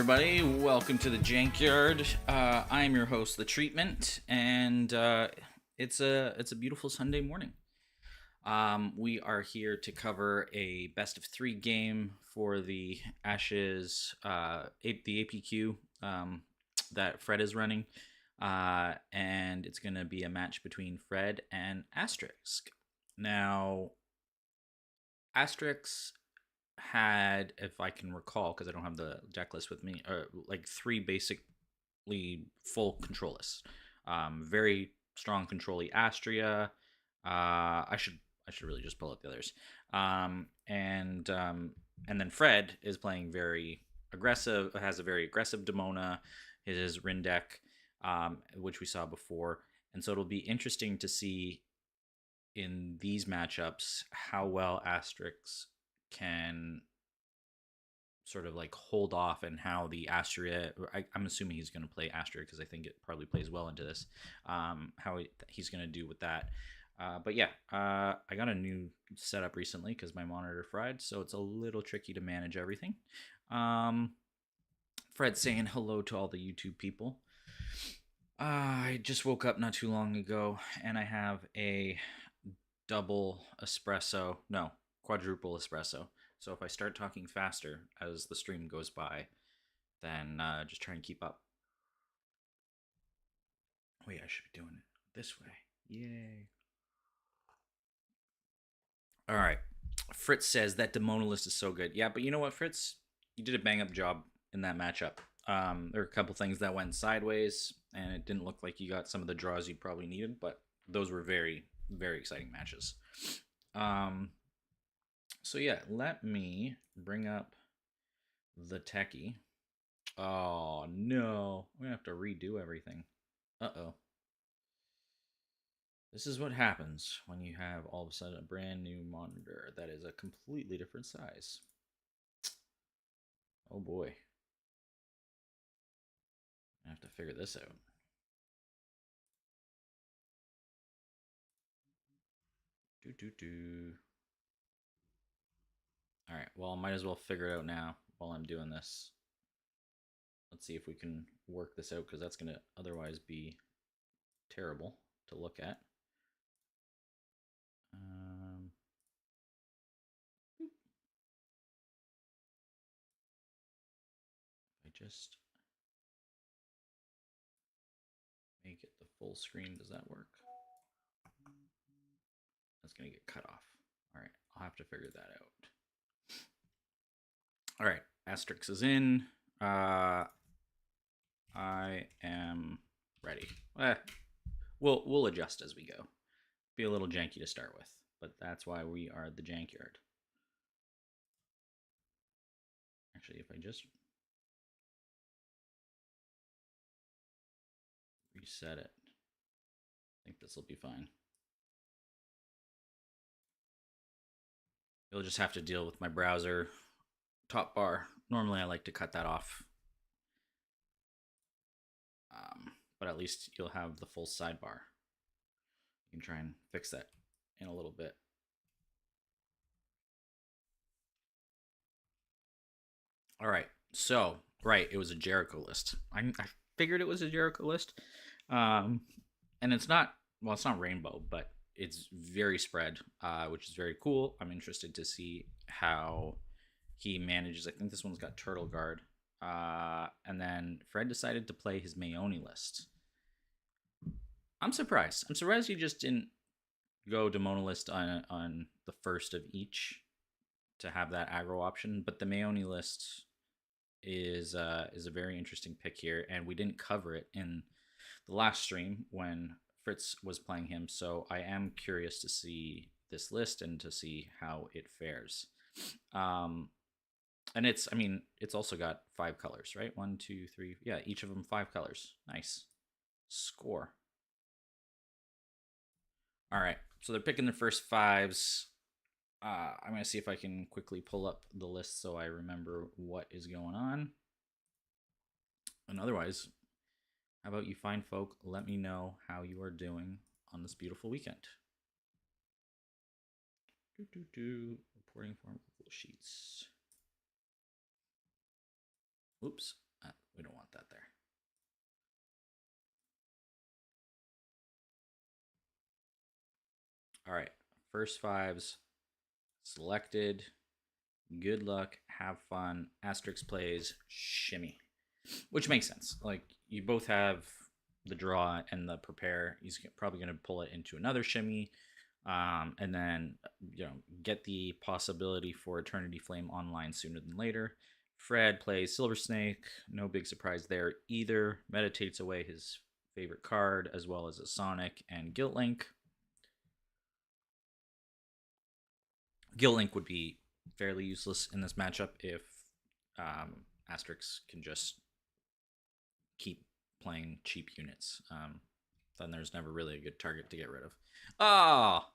everybody. Welcome to the Jankyard. I'm your host, The Treatment, and it's a beautiful Sunday morning. We are here to cover a best of 3 game for the Ashes, the APQ that Fred is running, and it's going to be a match between Fred and Asterix. Now, Asterix had, if I can recall, because I don't have the deck list with me, like 3 basically full control lists. Very strong control-y Astria. I should really just pull up the others. And then Fred is playing very aggressive. Has a very aggressive Demona. His Rin deck, which we saw before, and so it'll be interesting to see in these matchups how well Asterix can sort of like hold off, and how the Astria, I'm assuming he's going to play Astria because I think it probably plays well into this, how he's going to do with that. But yeah, I got a new setup recently because my monitor fried, so it's a little tricky to manage everything. Fred's saying hello to all the YouTube people. I just woke up not too long ago, and I have a quadruple espresso. So if I start talking faster as the stream goes by, then just try and keep up. Wait, I should be doing it this way. Yay. All right. Fritz says that Demona list is so good. Yeah, but you know what, Fritz? You did a bang-up job in that matchup. There were a couple things that went sideways, and it didn't look like you got some of the draws you probably needed, but those were very, very exciting matches. So yeah, let me bring up the techie. Oh no, I'm gonna have to redo everything. Uh-oh. This is what happens when you have all of a sudden a brand new monitor that is a completely different size. Oh boy. I have to figure this out. All right, well, I might as well figure it out now while I'm doing this. Let's see if we can work this out, because that's going to otherwise be terrible to look at. I just make it the full screen. Does that work? That's going to get cut off. All right, I'll have to figure that out. All right, Asterix is in. I am ready. We'll adjust as we go. Be a little janky to start with, but that's why we are the Jankyard. Actually, if I just reset it, I think this will be fine. You'll just have to deal with my browser top bar. Normally I like to cut that off, but at least you'll have the full sidebar. You can try and fix that in a little bit. All right, so it was a Jericho list. I figured it was a Jericho list, and it's not rainbow, but it's very spread, which is very cool. I'm interested to see how he manages. I think this one's got Turtle Guard. And then Fred decided to play his Mayoni list. I'm surprised. I'm surprised he just didn't go Demona list on the first of each to have that aggro option. But the Mayoni list is a very interesting pick here, and we didn't cover it in the last stream when Fritz was playing him. So I am curious to see this list and to see how it fares. And it's also got 5 colors, right? 1, 2, 3. Yeah, each of them 5 colors. Nice. Score. All right, so they're picking the first 5s. I'm going to see if I can quickly pull up the list so I remember what is going on. And otherwise, how about you fine folk let me know how you are doing on this beautiful weekend. Reporting form Google Sheets. Oops, We don't want that there. All right. First fives selected. Good luck. Have fun. Asterix plays shimmy, which makes sense. Like, you both have the draw and the prepare. He's probably going to pull it into another shimmy, and then get the possibility for Eternity Flame online sooner than later. Fred plays Silver Snake. No big surprise there either. Meditates away his favorite card as well as a Sonic and Guilt Link. Guilt Link would be fairly useless in this matchup if Asterix can just keep playing cheap units. Then there's never really a good target to get rid of. Oh,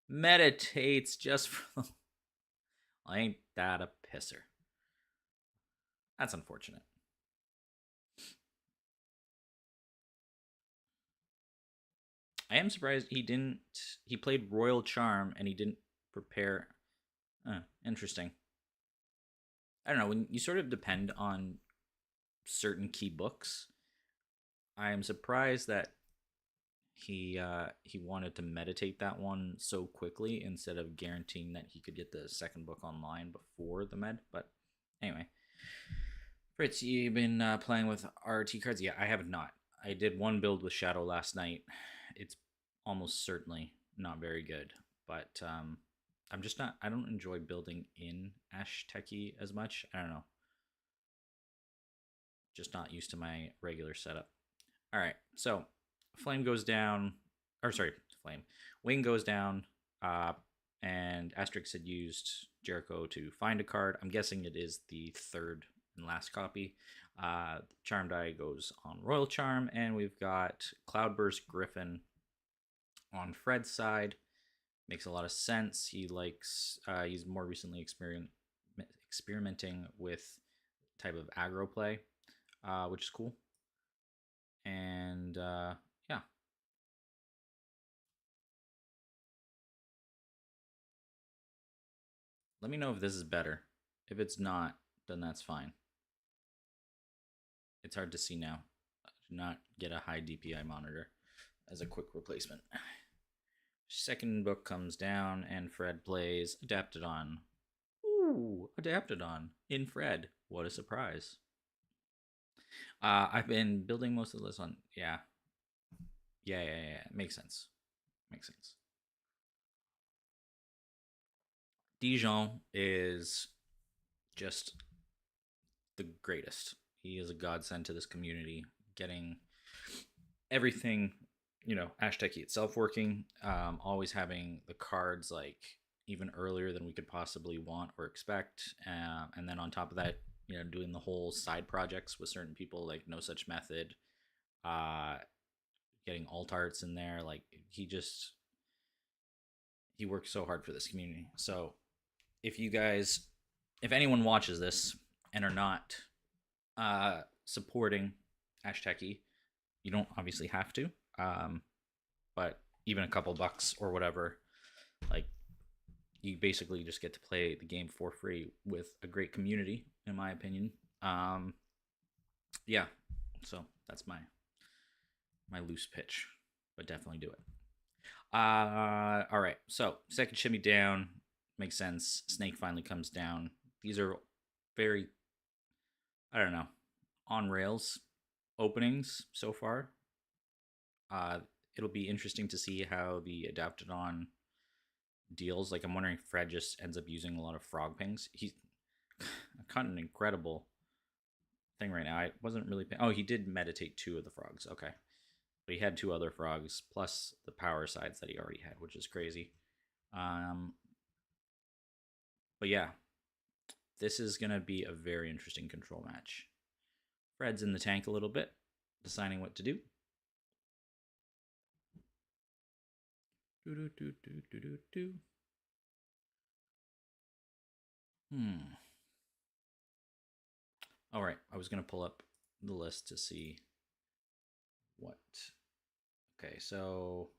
meditates just for the... Ain't that a pisser? That's unfortunate. I am surprised he didn't. He played Royal Charm and he didn't prepare. Interesting. I don't know. When you sort of depend on certain key books, I am surprised that he wanted to meditate that one so quickly instead of guaranteeing that he could get the second book online before the med. But anyway, Fritz, you've been playing with RT cards? Yeah, I have not. I did one build with Shadow last night. It's almost certainly not very good, but I'm just not. I don't enjoy building in Ashteki as much. I don't know. Just not used to my regular setup. All right, so Flame goes down, or sorry, Flame. Wing goes down, and Asterix had used Jericho to find a card. I'm guessing it is the third and last copy. Charm die goes on Royal Charm, and we've got Cloudburst Griffin on Fred's side. Makes a lot of sense. He likes, he's more recently experimenting with type of aggro play, which is cool. And yeah. Let me know if this is better. If it's not, then that's fine. It's hard to see now. I do not get a high DPI monitor as a quick replacement. Second book comes down, and Fred plays Adaptodon. Ooh, Adaptodon in Fred. What a surprise. I've been building most of this on... Yeah. Yeah. Makes sense. Makes sense. Dijon is just the greatest. He is a godsend to this community, getting everything, Ashteki itself working, always having the cards like even earlier than we could possibly want or expect, and then on top of that, doing the whole side projects with certain people like No Such Method, getting alt arts in there. Like he works so hard for this community. So if anyone watches this and are not supporting Ashteki, you don't obviously have to, but even a couple bucks or whatever, like, you basically just get to play the game for free with a great community, in my opinion. Yeah, so that's my loose pitch, but definitely do it. All right, so second shimmy down makes sense. Snake finally comes down. These are very, I don't know, on rails openings so far. It'll be interesting to see how the Adaptodon deals. Like, I'm wondering if Fred just ends up using a lot of frog pings. He's got an incredible thing right now. I wasn't really oh, he did meditate 2 of the frogs. Okay, but he had 2 other frogs plus the power sides that he already had, which is crazy. But yeah, this is gonna be a very interesting control match. Fred's in the tank a little bit, deciding what to do. All right, I was gonna pull up the list to see what. Okay, so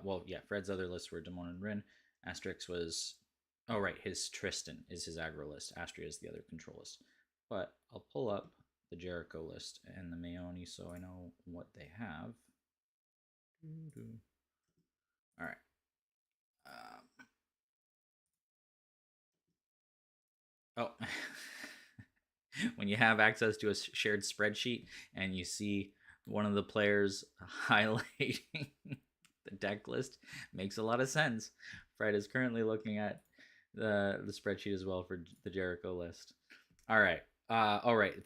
well, yeah, Fred's other lists were Demon and Rin. Asterix was, oh right, his Tristan is his aggro list. Astria is the other control list. But I'll pull up the Jericho list and the Mayoni, so I know what they have. All right. Oh, when you have access to a shared spreadsheet and you see one of the players highlighting the deck list, makes a lot of sense. Fred is currently looking at the spreadsheet as well for the Jericho list. All right.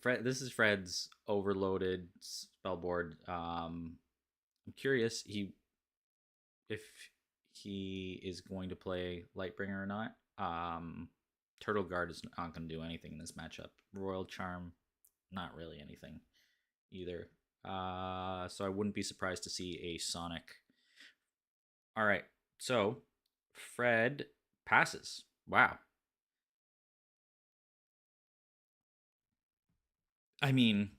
Fred, this is Fred's overloaded spellboard. I'm curious if he is going to play Lightbringer or not. Turtle Guard is not going to do anything in this matchup. Royal Charm, not really anything either. So I wouldn't be surprised to see a Sonic. All right, so Fred passes. Wow. I mean,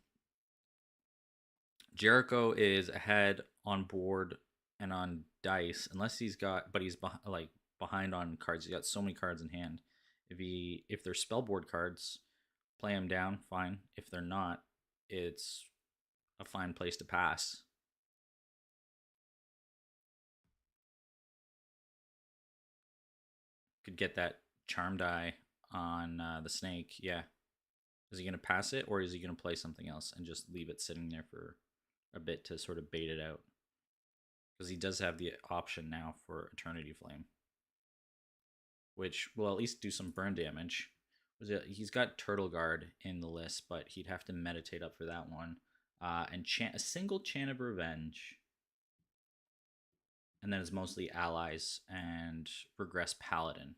Jericho is ahead on board and on dice, unless he's got, but he's like behind on cards. He's got so many cards in hand. If they're spellboard cards, play them down, fine. If they're not, it's a fine place to pass. Could get that charm die on the snake. Yeah. Is he going to pass it, or is he going to play something else and just leave it sitting there for a bit to sort of bait it out? Because he does have the option now for Eternity Flame, which will at least do some burn damage. He's got Turtle Guard in the list, but he'd have to meditate up for that one. And chant a single Chant of Revenge. And then it's mostly allies and Regress Paladin.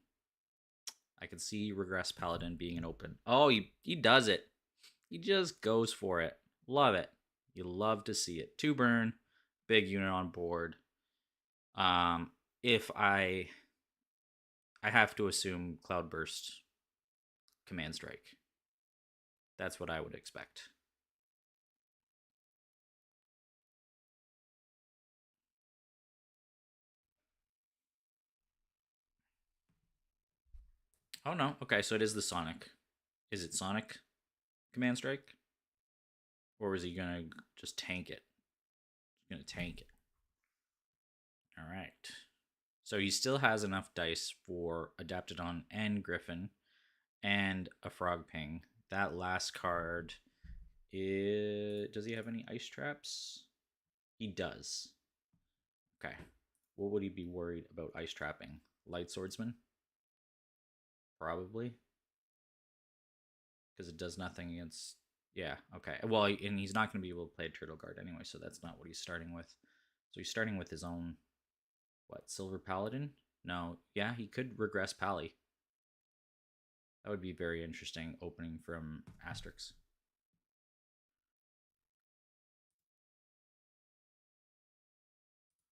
I could see Regress Paladin being an open. Oh, he does it. He just goes for it. Love it. You love to see it. 2 burn, big unit on board. If I have to assume Cloudburst Command Strike. That's what I would expect. Oh no. Okay, so it is the Sonic. Is it Sonic Command Strike? Or is he gonna just tank it? He's gonna tank it. Alright. So he still has enough dice for Adaptodon and Griffin and a Frog Ping. That last card does he have any ice traps? He does. Okay. What would he be worried about ice trapping? Light Swordsman? Probably. Because it does nothing against. Yeah, okay. Well, and he's not going to be able to play Turtle Guard anyway, so that's not what he's starting with. So he's starting with his own. What, Silver Paladin? No. Yeah, he could regress Pally. That would be very interesting opening from Asterix.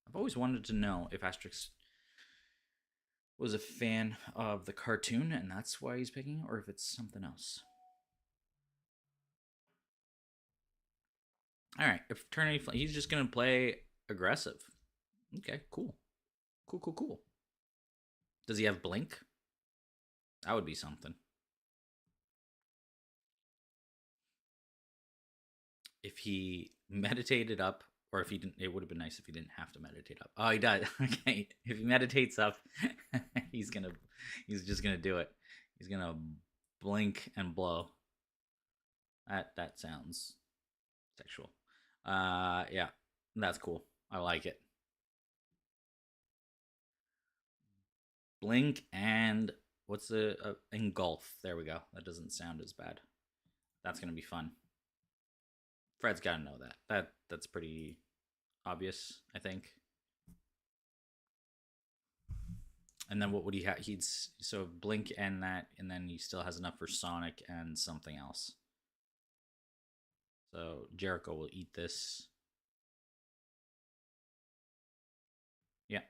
I've always wanted to know if Asterix was a fan of the cartoon and that's why he's picking it, or if it's something else. All right, if Eternity, he's just gonna play aggressive. Okay, cool, cool. Does he have Blink? That would be something. If he meditated up, or if he didn't, it would have been nice if he didn't have to meditate up. Oh, he does. Okay, if he meditates up, he's just gonna do it. He's gonna blink and blow. That sounds sexual. Yeah, that's cool. I like it. Blink and what's the engulf? There we go. That doesn't sound as bad. That's gonna be fun. Fred's got to know that. That's pretty obvious, I think. And then what would he have? He'd so blink and that, and then he still has enough for Sonic and something else. So Jericho will eat this. Yeah. I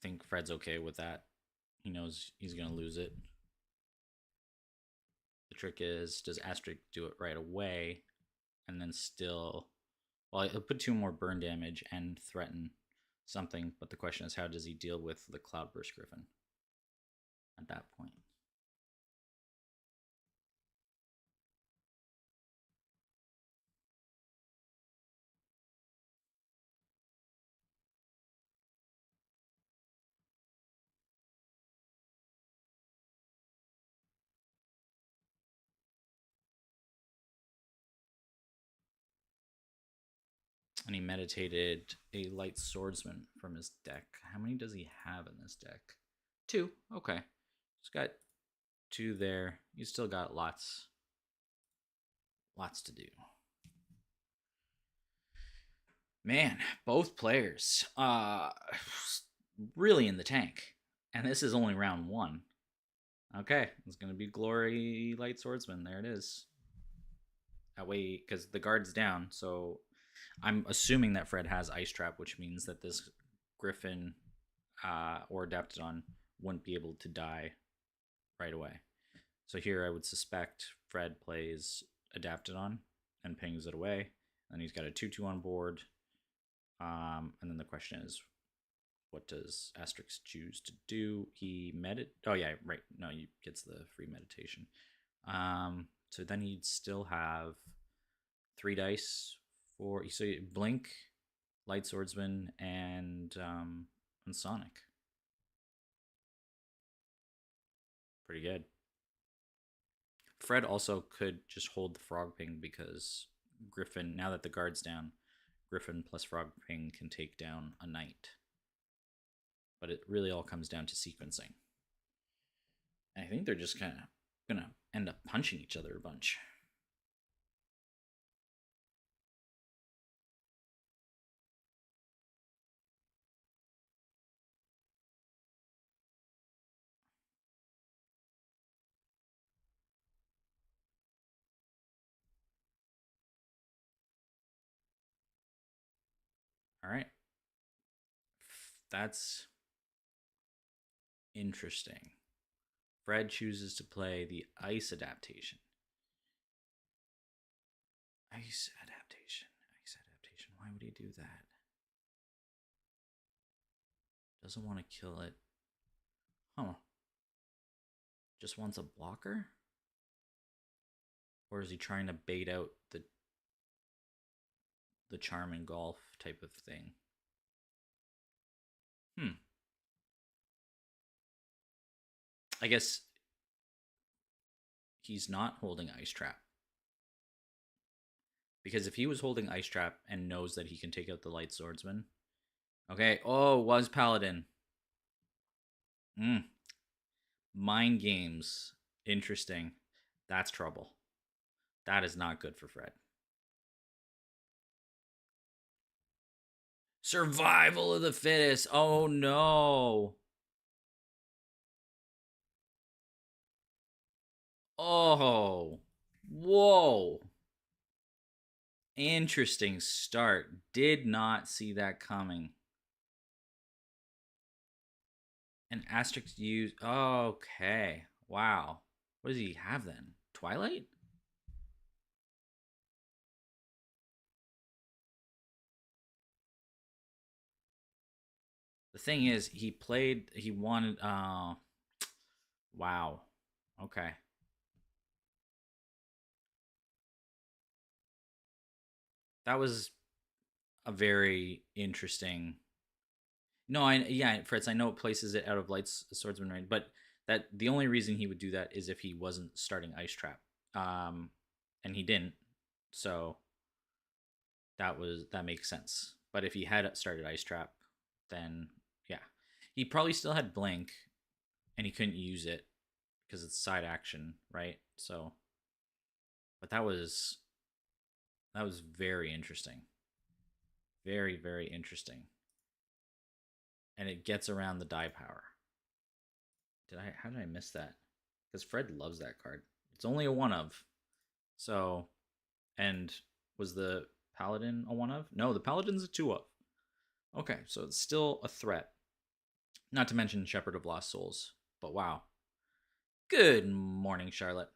think Fred's okay with that. He knows he's gonna lose it. The trick is, does Asterix do it right away, and then still? Well, he'll put 2 more burn damage and threaten something, but the question is, how does he deal with the Cloudburst Griffin at that point? And he meditated a light swordsman from his deck. How many does he have in this deck? 2. Okay. He's got 2 there. He's still got lots to do. Man, both players really in the tank. And this is only round 1. Okay, it's going to be Glory Light Swordsman. There it is. That way, because the guard's down, so I'm assuming that Fred has Ice Trap, which means that this Griffin or Adaptodon wouldn't be able to die right away. So here I would suspect Fred plays Adaptodon and pings it away. And he's got a 2-2 on board. And then the question is, what does Asterix choose to do? He Oh yeah, right. No, he gets the free meditation. So then he'd still have 3 dice for Blink, Light Swordsman, and Sonic. Pretty good. Fred also could just hold the Frog Ping because Griffin, now that the guard's down, Griffin plus Frog Ping can take down a knight. But it really all comes down to sequencing. And I think they're just kind of going to end up punching each other a bunch. All right. That's interesting. Fred chooses to play the ice adaptation. Ice adaptation. Ice adaptation. Why would he do that? Doesn't want to kill it. Huh. Just wants a blocker? Or is he trying to bait out the charm and golf type of thing? I guess he's not holding Ice Trap. Because if he was holding Ice Trap and knows that he can take out the Light Swordsman. Okay. Oh, was Paladin. Mind games. Interesting. That's trouble. That is not good for Fred. Survival of the fittest. Oh no. Oh. Whoa. Interesting start. Did not see that coming. And Asterix used. Okay. Wow. What does he have then? Twilight? The thing is, he wanted. Wow. Okay. That was a very interesting. No, Fritz, I know it places it out of Light's Swordsman range, but that the only reason he would do that is if he wasn't starting Ice Trap, and he didn't, so that makes sense. But if he had started Ice Trap, then yeah, he probably still had Blink, and he couldn't use it because it's side action, right? So, but that was very interesting, very very interesting, and it gets around the die power. How did I miss that? Because Fred loves that card. It's only a 1 of. So, and was the Paladin a 1 of? No, the Paladin's a 2 of. Okay, so it's still a threat. Not to mention Shepherd of Lost Souls. But wow. Good morning, Charlotte.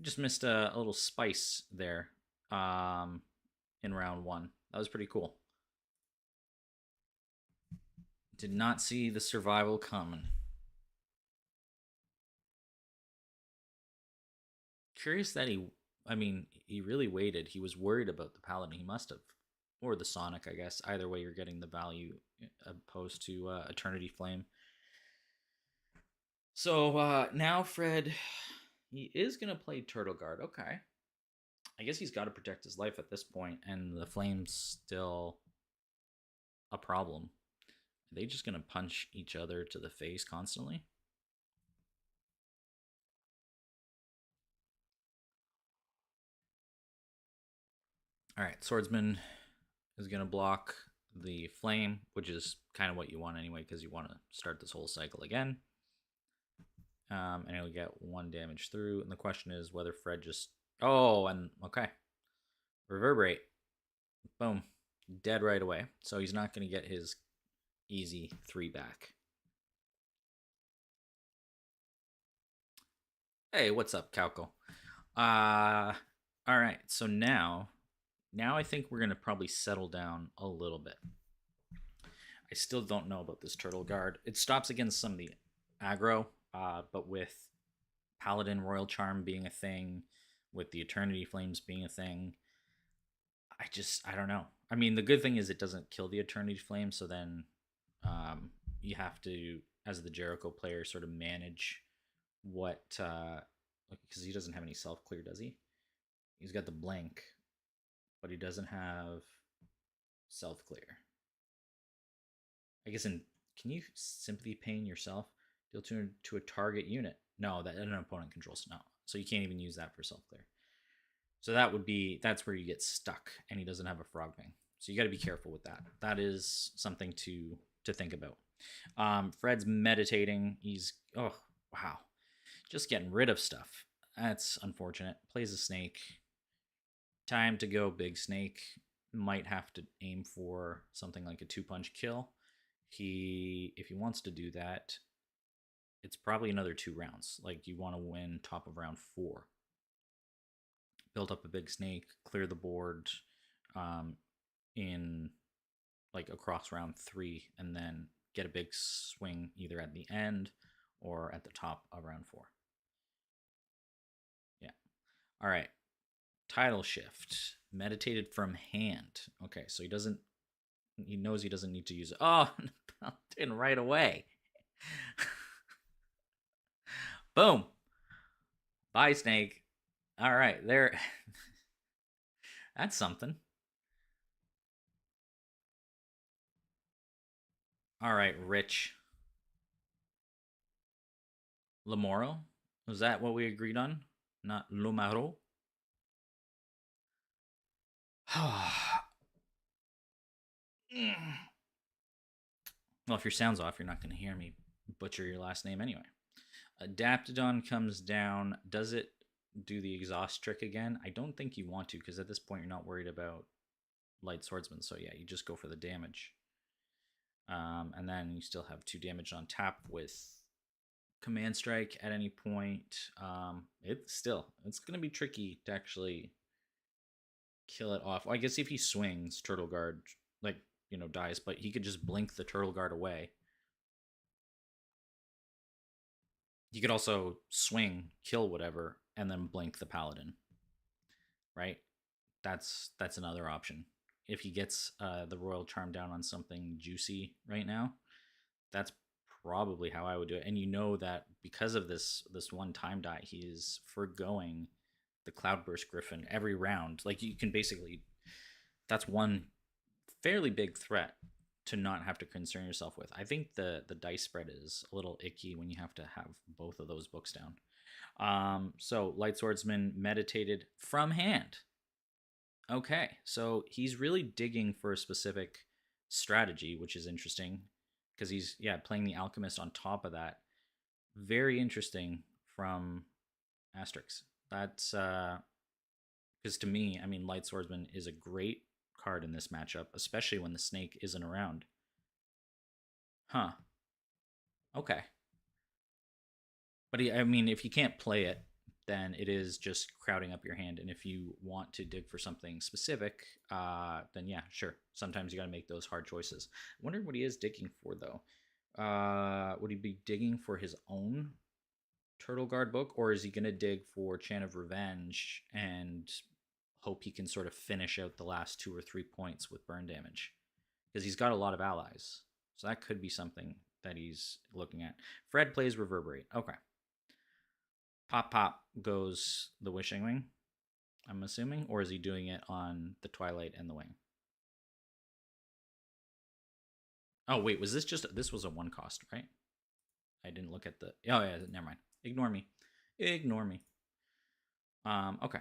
Just missed a little spice there in round 1. That was pretty cool. Did not see the survival coming. Curious that he really waited. He was worried about the Paladin. He must have. Or the Sonic, I guess. Either way, you're getting the value opposed to Eternity Flame. So now Fred, he is going to play Turtle Guard. Okay. I guess he's got to protect his life at this point, and the flame's still a problem. Are they just gonna punch each other to the face constantly? All right, swordsman is gonna block the flame, which is kind of what you want anyway, because you want to start this whole cycle again. And he'll get 1 damage through. And the question is whether Fred just. Oh, and okay. Reverberate. Boom. Dead right away. So he's not going to get his easy 3 back. Hey, what's up, Calco? All right. So now I think we're going to probably settle down a little bit. I still don't know about this turtle guard. It stops against some of the aggro, but with Paladin Royal Charm being a thing, with the Eternity Flames being a thing, I don't know. I mean, the good thing is it doesn't kill the Eternity Flame, so then you have to, as the Jericho player, sort of manage what, because he doesn't have any self clear, does he? He's got the blank, but he doesn't have self clear. I guess can you Sympathy Pain yourself? Deal to a target unit. No, that an opponent controls. No, so you can't even use that for self clear. So that's where you get stuck, and he doesn't have a Frogman. So you got to be careful with that. That is something to think about. Fred's meditating. He's wow, just getting rid of stuff. That's unfortunate. Plays a snake. Time to go, big snake. Might have to aim for something like a 2-punch kill. If he wants to do that, it's probably another 2 rounds. Like, you want to win top of round 4. Build up a big snake, clear the board in like across round 3, and then get a big swing either at the end or at the top of round 4. Yeah. All right. Title shift. Meditated from hand. Okay, so he knows he doesn't need to use it. Oh, didn't right away. Boom. Bye, snake. All right, there. That's something. All right, Rich. Lamoro? Was that what we agreed on? Not Lumaro? Well, if your sound's off, you're not going to hear me butcher your last name anyway. Adaptodon comes down. Does it do the exhaust trick again? I don't think you want to, because at this point you're not worried about Light Swordsman. So yeah, you just go for the damage. And then you still have 2 damage on tap with Command Strike at any point. It's going to be tricky to actually kill it off. Well, I guess if he swings, Turtle Guard, like, dies, but he could just blink the Turtle Guard away. You could also swing, kill whatever, and then blink the Paladin. Right? That's another option. If he gets the Royal Charm down on something juicy right now, that's probably how I would do it. And you know that because of this one time die, he is forgoing the Cloudburst Griffin every round. Like, you can basically, that's one fairly big threat to not have to concern yourself with. I think the dice spread is a little icky when you have to have both of those books down. So Light Swordsman meditated from hand. Okay, so he's really digging for a specific strategy, which is interesting because he's playing the Alchemist on top of that. Very interesting from Asterix. That's because to me, I mean, Light Swordsman is a great card in this matchup, especially when the snake isn't around. Huh. Okay. But I mean, if you can't play it, then it is just crowding up your hand. And if you want to dig for something specific, then yeah, sure. Sometimes you got to make those hard choices. I wonder what he is digging for, though. Would he be digging for his own Turtle Guard book, or is he going to dig for Chant of Revenge and hope he can sort of finish out the last 2 or 3 points with burn damage? Because he's got a lot of allies. So that could be something that he's looking at. Fred plays Reverberate. Okay. Pop, pop goes the Wishing Wing. I'm assuming, or is he doing it on the Twilight and the Wing? Oh wait, was this was a one cost, right? I didn't look at the. Oh yeah, never mind. Ignore me. Ignore me. Okay.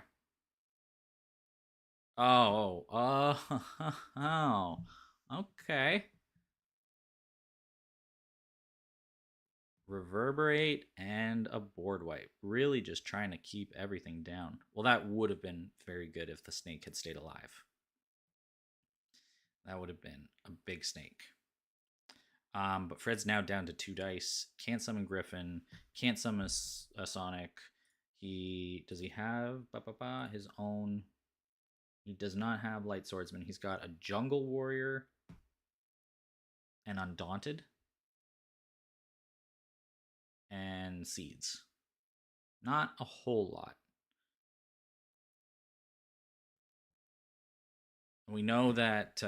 Oh. Okay. Reverberate and a board wipe. Really just trying to keep everything down. Well, that would have been very good if the snake had stayed alive. That would have been a big snake. But Fred's now down to 2 dice. Can't summon Griffin. Can't summon a Sonic. He have his own? He does not have Light Swordsman. He's got a Jungle Warrior and Undaunted and Seeds. Not a whole lot. We know that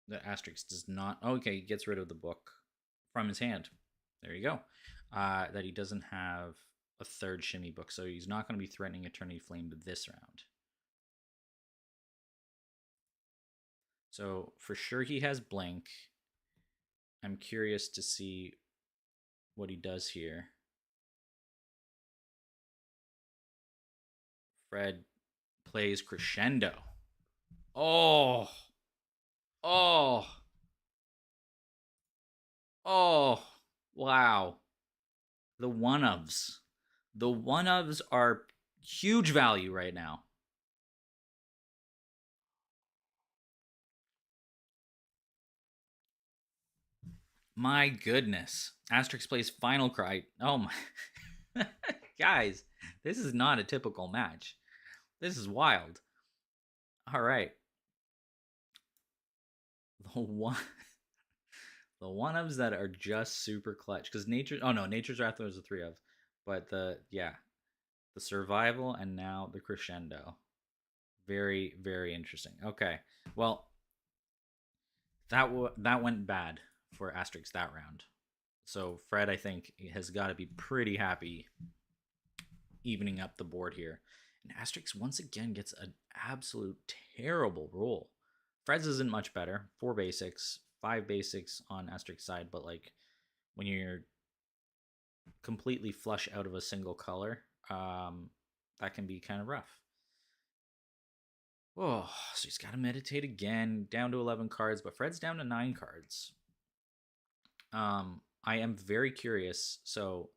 Asterix does not. Okay, he gets rid of the book from his hand. There you go. That he doesn't have a third shimmy book, so he's not going to be threatening Eternity Flame this round. So for sure he has Blink. I'm curious to see what he does here. Fred plays Crescendo. Oh. Oh. Oh. Wow. The one-ofs. The one-ofs are huge value right now. My goodness. Asterix plays Final Cry. Oh my. Guys, this is not a typical match. This is wild. All right. The one the one-ofs that are just super clutch because Nature's Wrath was a 3 of. But the survival and now the crescendo. Very, very interesting. Okay. Well, that went bad for Asterix that round. So Fred, I think, has got to be pretty happy evening up the board here. And Asterix once again gets an absolute terrible roll. Fred's isn't much better. 4 basics, 5 basics on Asterix side, but like when you're completely flush out of a single color, that can be kind of rough. Oh, so he's got to meditate again, down to 11 cards, but Fred's down to 9 cards. I am very curious. So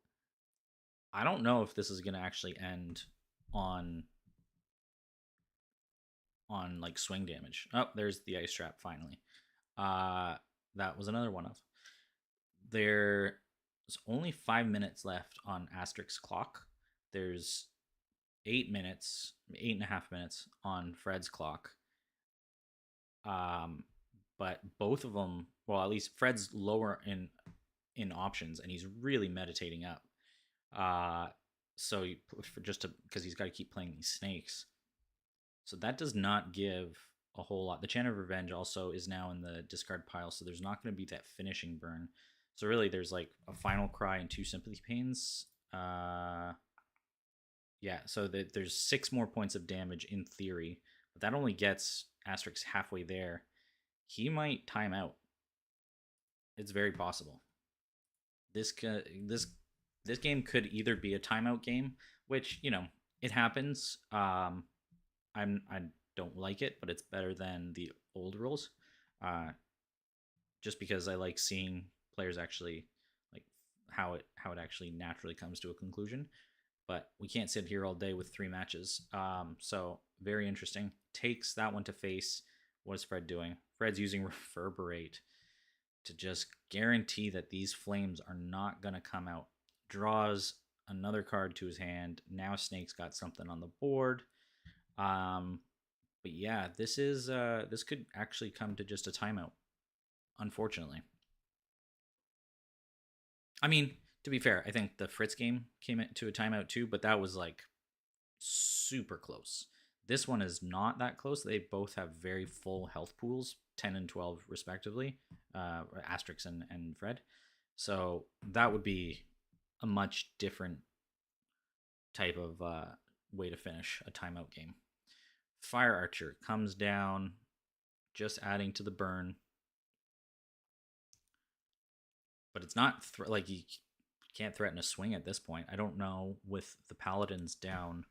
I don't know if this is going to actually end on like swing damage. Oh, there's the ice trap finally. That was another one of. There's only 5 minutes left on Asterix clock. There's 8 minutes, 8.5 minutes on Fred's clock. But both of them, well, at least Fred's lower in options, and he's really meditating up. So because he's got to keep playing these snakes, so that does not give a whole lot. The Chant of Revenge also is now in the discard pile, so there's not going to be that finishing burn. So really, there's like a Final Cry and 2 Sympathy Pains. Yeah, so there's 6 more points of damage in theory, but that only gets Asterix halfway there. He might time out. It's very possible. This game could either be a timeout game, which it happens. I don't like it, but it's better than the old rules. Just because I like seeing players actually like how it actually naturally comes to a conclusion. But we can't sit here all day with 3 matches. So very interesting. Takes that one to face. What is Fred doing? Fred's using Reverberate to just guarantee that these flames are not going to come out. Draws another card to his hand. Now Snake's got something on the board. But yeah, this could actually come to just a timeout, unfortunately. I mean, to be fair, I think the Fritz game came to a timeout too, but that was like super close. This one is not that close. They both have very full health pools, 10 and 12 respectively, Asterix and Fred. So that would be a much different type of way to finish a timeout game. Fire Archer comes down, just adding to the burn. But it's not like you can't threaten a swing at this point. I don't know, with the Paladins down,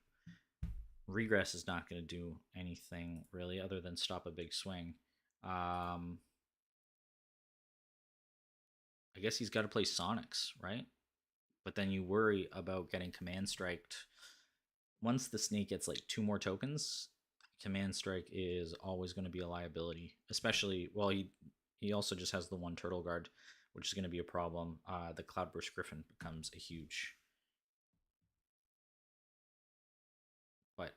Regress is not going to do anything really other than stop a big swing. I guess he's got to play Sonics, right? But then you worry about getting Command Striked. Once the snake gets like 2 more tokens, Command Strike is always going to be a liability. Especially, well, he also just has the 1 Turtle Guard, which is going to be a problem. The Cloudburst Griffin becomes a huge. But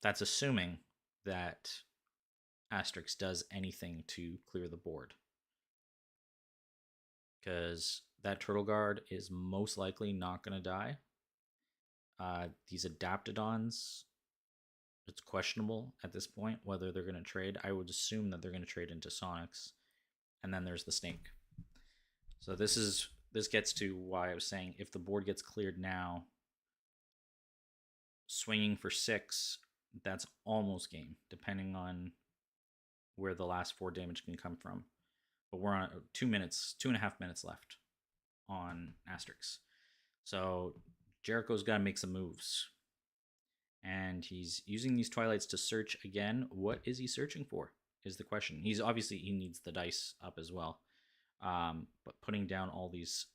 that's assuming that Asterix does anything to clear the board. Because that Turtle Guard is most likely not going to die. These Adaptodons, it's questionable at this point whether they're going to trade. I would assume that they're going to trade into Sonics. And then there's the snake. So this gets to why I was saying if the board gets cleared now, swinging for 6, that's almost game, depending on where the last 4 damage can come from. But we're on 2.5 minutes left on Asterix. So Jericho's got to make some moves. And he's using these Twilights to search again. What is he searching for is the question. He needs the dice up as well. But putting down all these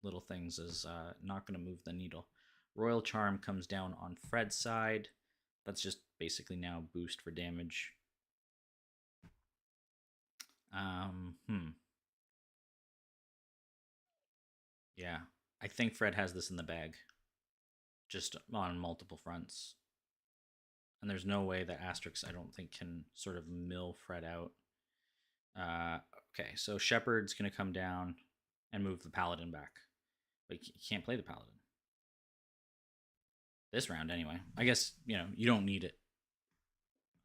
little things is not going to move the needle. Royal Charm comes down on Fred's side. That's just basically now boost for damage. Yeah, I think Fred has this in the bag. Just on multiple fronts. And there's no way that Asterix, I don't think, can sort of mill Fred out. Okay, so Shepard's going to come down and move the Paladin back. But you can't play the Paladin. This round, anyway. I guess, you don't need it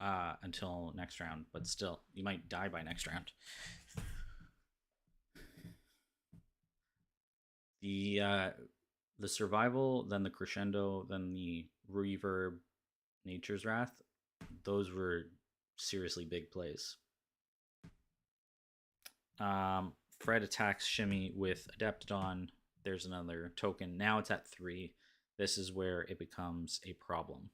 until next round. But still, you might die by next round. The survival, then the crescendo, then the reverb, Nature's Wrath, those were seriously big plays. Fred attacks Shimmy with Adeptodon. There's another token. Now it's at 3. This is where it becomes a problem.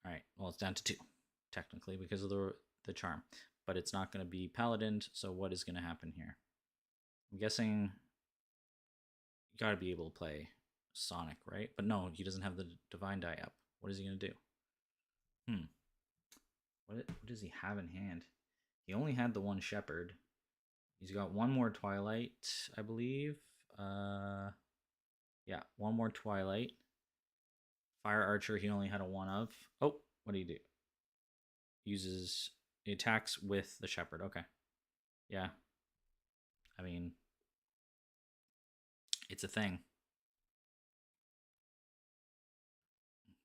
All right, well, it's down to 2, technically, because of the charm. But it's not going to be Paladin, so what is going to happen here? I'm guessing you got to be able to play Sonic, right? But no, he doesn't have the Divine Die up. What is he going to do? What does he have in hand? He only had the 1 Shepherd. He's got 1 more Twilight, I believe. Yeah, 1 more Twilight. Fire Archer, he only had a 1 of. Oh, what do you do? He attacks with the Shepherd. Okay. Yeah. I mean, it's a thing.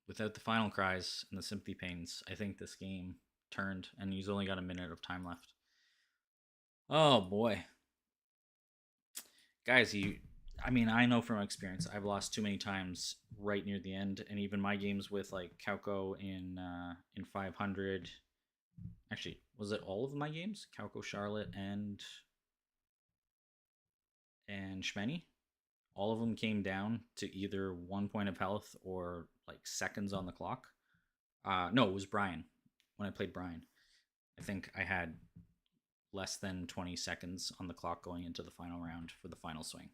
Without the final cries and the sympathy pains, I think this game turned, and he's only got a minute of time left. Oh boy. Guys, I know from experience, I've lost too many times right near the end, and even my games with like Kauko in 500. Actually, was it all of my games? Kauko, Charlotte, and Shmeny? All of them came down to either 1 point of health or like seconds on the clock. No, it was Brian. When I played Brian, I think I had less than 20 seconds on the clock going into the final round for the final swing.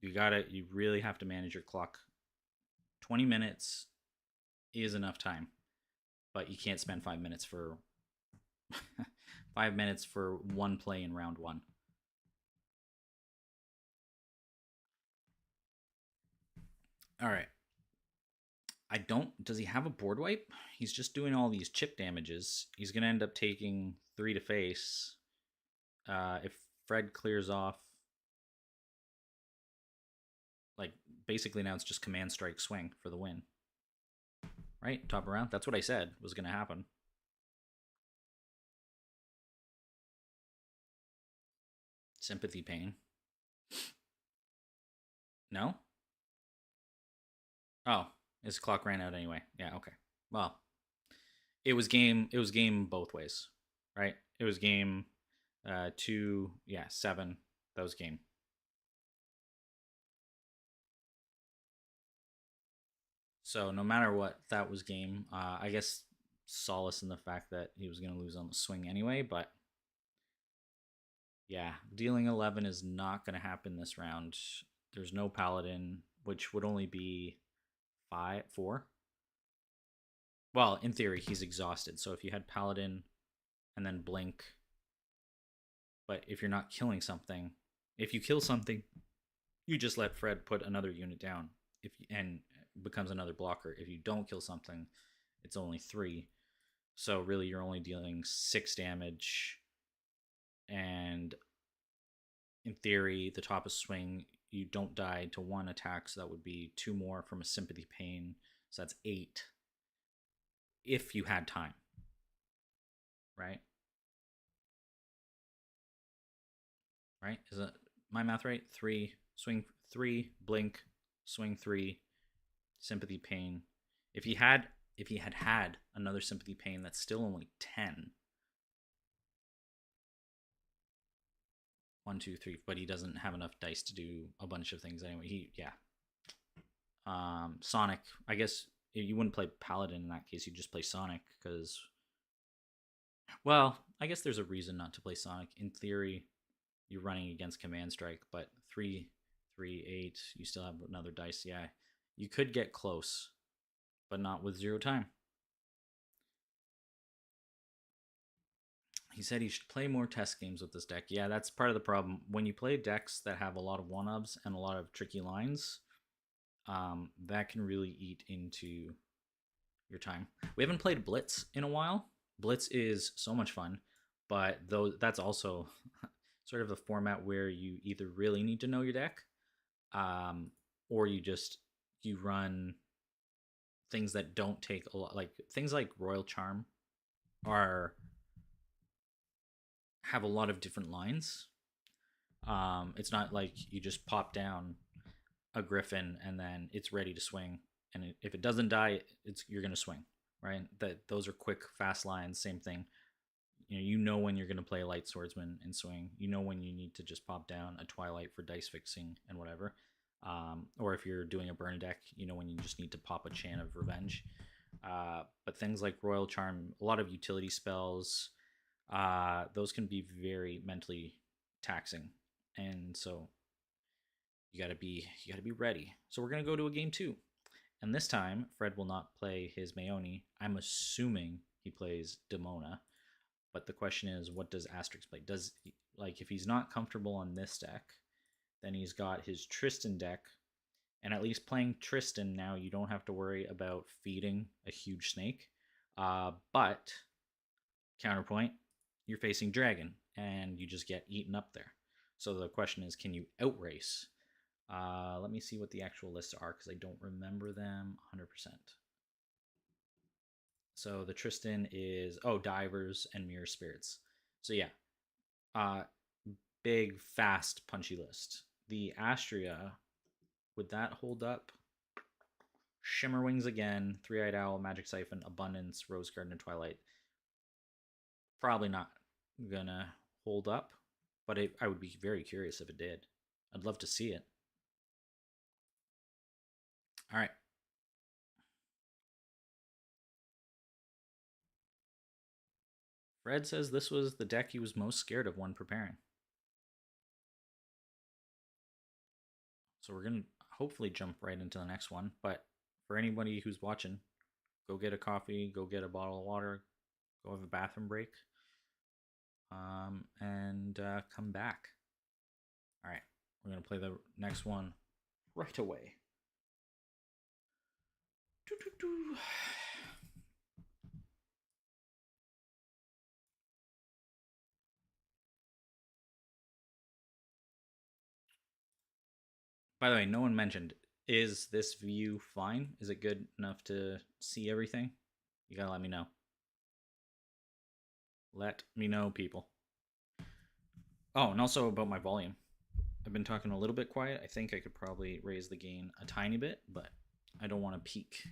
You really have to manage your clock. 20 minutes is enough time, but you can't spend 5 minutes for 5 minutes for 1 play in round 1. All right. Does he have a board wipe? He's just doing all these chip damages. He's going to end up taking 3 to face. If Fred clears off, like, basically now it's just command strike swing for the win. Right? Top around? That's what I said was going to happen. Sympathy pain. No? Oh, his clock ran out anyway. Yeah, okay. Well, it was game both ways, right? It was game 2, yeah, 7. That was game. So no matter what, that was game. I guess solace in the fact that he was going to lose on the swing anyway, but yeah, dealing 11 is not going to happen this round. There's no paladin, which would only be 4. Well, in theory, he's exhausted. So if you had paladin and then blink, but if you're not killing something, if you kill something, you just let Fred put another unit down. And becomes another blocker. If you don't kill something, it's only 3. So really, you're only dealing 6 damage, and in theory, the top of swing, you don't die to 1 attack, so that would be 2 more from a sympathy pain. So that's 8 if you had time, right? Right? Is it my math right? 3 swing, 3 blink, swing 3, sympathy pain. If he had another sympathy pain, that's still only 10. 1, 2, 3, but he doesn't have enough dice to do a bunch of things anyway. Yeah. Sonic. I guess you wouldn't play Paladin in that case. You'd just play Sonic because, well, I guess there's a reason not to play Sonic. In theory, you're running against Command Strike, but 3, 3, 8. You still have another dice. Yeah, you could get close, but not with 0 time. He said he should play more test games with this deck. Yeah, that's part of the problem. When you play decks that have a lot of one-ups and a lot of tricky lines, that can really eat into your time. We haven't played Blitz in a while. Blitz is so much fun, but though that's also sort of a format where you either really need to know your deck, um, or you run things that don't take a lot, like things like Royal Charm are have a lot of different lines. It's not like you just pop down a Griffin and then it's ready to swing, and if it doesn't die, you're gonna swing, right? That those are quick, fast lines. Same thing. You know when you're gonna play Light Swordsman and swing. You know when you need to just pop down a Twilight for dice fixing and whatever. Or if you're doing a burn deck, you know when you just need to pop a Chant of Revenge. But things like Royal Charm, a lot of utility spells, those can be very mentally taxing, and so you gotta be ready. So we're gonna go to a game 2, and this time Fred will not play his Mayoni. I'm assuming he plays Demona, but the question is, what does Asterix play? Does like if he's not comfortable on this deck, then he's got his Tristan deck, and at least playing Tristan now, you don't have to worry about feeding a huge snake. But counterpoint, you're facing Dragon, and you just get eaten up there. So the question is, can you outrace? Let me see what the actual lists are because I don't remember them 100%. So the Tristan is Divers and Mirror Spirits. So yeah, uh, big, fast, punchy list. The Astria, would that hold up? Shimmer Wings again, Three Eyed Owl, Magic Siphon, Abundance, Rose Garden, and Twilight. Probably not gonna hold up, but I would be very curious if it did. I'd love to see it. All right. Fred says this was the deck he was most scared of when preparing. So we're going to hopefully jump right into the next one. But for anybody who's watching, go get a coffee, go get a bottle of water, go have a bathroom break, and come back. All right. We're going to play the next one right away. Doo-doo-doo. By the way, no one mentioned, is this view fine? Is it good enough to see everything? You gotta let me know. Let me know, people. Oh, and also about my volume. I've been talking a little bit quiet. I think I could probably raise the gain a tiny bit, but I don't want to peak.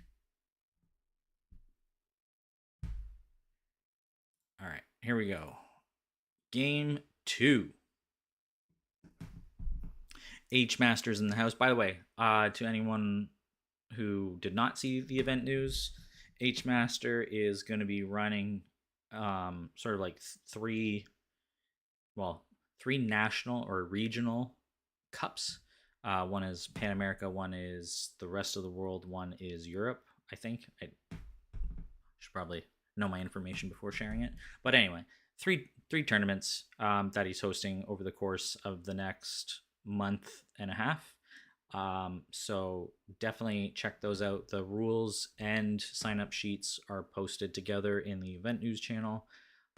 All right, here we go. Game 2. H Masters in the house. By the way, to anyone who did not see the event news, H Master is going to be running sort of like three national or regional cups. One is Pan America, one is the rest of the world, one is Europe. I think I should probably know my information before sharing it. But anyway, three tournaments that he's hosting over the course of the next month and a half. So definitely check those out. The rules and sign up sheets are posted together in the event news channel.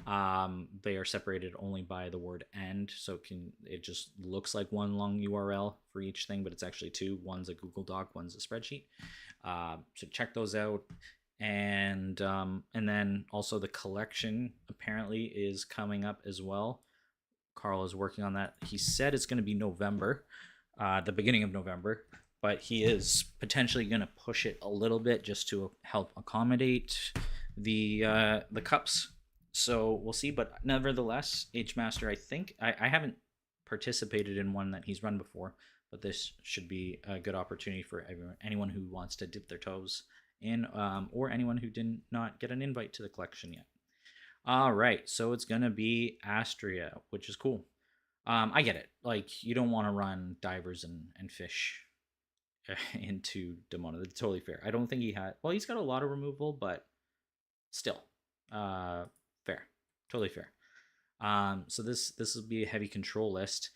They are separated only by the word "and," so it just looks like one long URL for each thing, but it's actually two. One's a Google Doc, one's a spreadsheet. So check those out. And then also the collection apparently is coming up as well. Carl is working on that. He said it's going to be November, the beginning of November, but he is potentially going to push it a little bit just to help accommodate the cups. So we'll see. But nevertheless, H Master, I think I haven't participated in one that he's run before, but this should be a good opportunity for anyone who wants to dip their toes in, or anyone who did not get an invite to the collection yet. All right, so it's gonna be Astria, which is cool. I get it. Like, you don't want to run divers and fish into Demona. That's totally fair. I don't think he had. Well, he's got a lot of removal, but still, fair, totally fair. So this will be a heavy control list.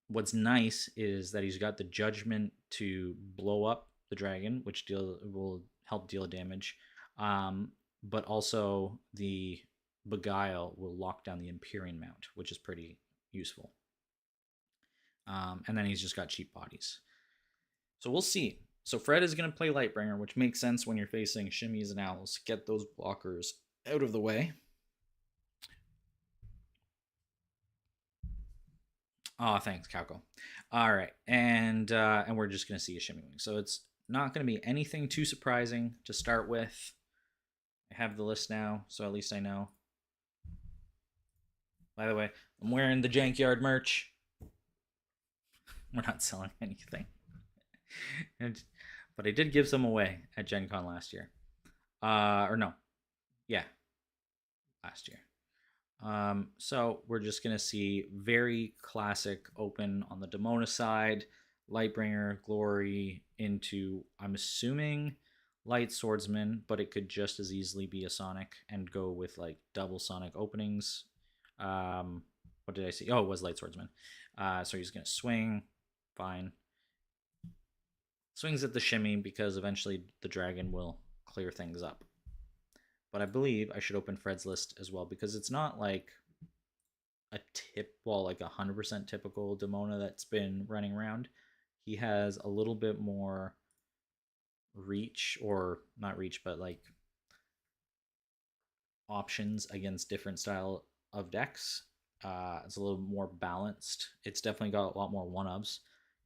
What's nice is that he's got the judgment to blow up the dragon, which will help deal damage. But also the Beguile will lock down the Empyrean Mount, which is pretty useful. And then he's just got cheap bodies. So we'll see. So Fred is going to play Lightbringer, which makes sense when you're facing Shimmies and Owls. Get those blockers out of the way. Oh, thanks, Calco. All right, and we're just going to see a Shimmy Wing. So it's not going to be anything too surprising to start with. I have the list now, so at least I know. By the way, I'm wearing the Jankyard merch. We're not selling anything. But I did give some away at Gen Con last year. Or no. Yeah. Last year. So we're just going to see very classic open on the Demona side. Lightbringer, Glory into, I'm assuming, Light Swordsman, but it could just as easily be a Sonic and go with like double Sonic openings. What did I see? Oh, it was Light Swordsman. So he's going to swing. Fine. Swings at the Shimmy because eventually the dragon will clear things up. But I believe I should open Fred's list as well because it's not like like 100% typical Demona that's been running around. He has a little bit more reach, or not reach, but like options against different style of decks. It's a little more balanced. It's definitely got a lot more one-ups.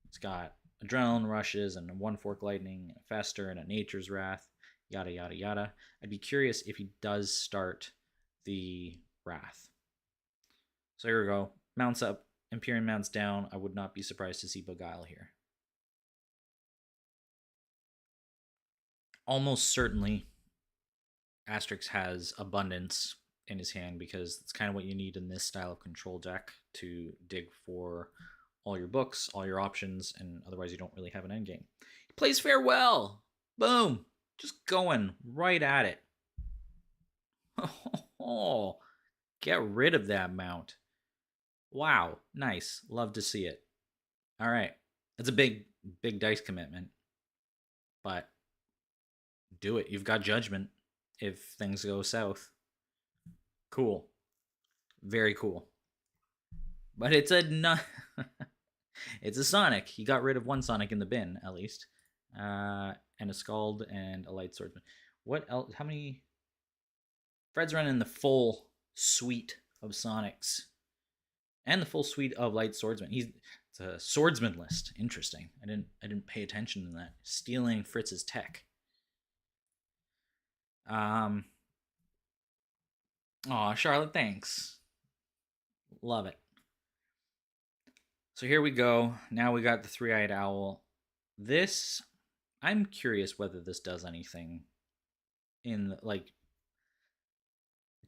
It's got Adrenaline Rushes and a One Fork Lightning, and a Fester, and a Nature's Wrath, yada yada yada. I'd be curious if he does start the Wrath. So here we go. Mounts up, Empyrean mounts down. I would not be surprised to see Beguile here. Almost certainly Asterix has Abundance in his hand because it's kind of what you need in this style of control deck to dig for all your books, all your options, and otherwise you don't really have an endgame. He plays Farewell. Boom. Just going right at it. Oh, get rid of that mount. Wow, nice. Love to see it. All right. It's a big dice commitment, but do it. You've got judgment if things go south. Cool. Very cool. But it's a it's a Sonic. He got rid of one Sonic in the bin, at least. And a Scald and a Light Swordsman. What else? How many? Fred's running the full suite of Sonics. And the full suite of Light Swordsman. It's a swordsman list. Interesting. I didn't pay attention to that. Stealing Fritz's tech. Um. Oh, Charlotte, thanks. Love it. So here we go. Now we got the three-eyed owl. This, I'm curious whether this does anything in like.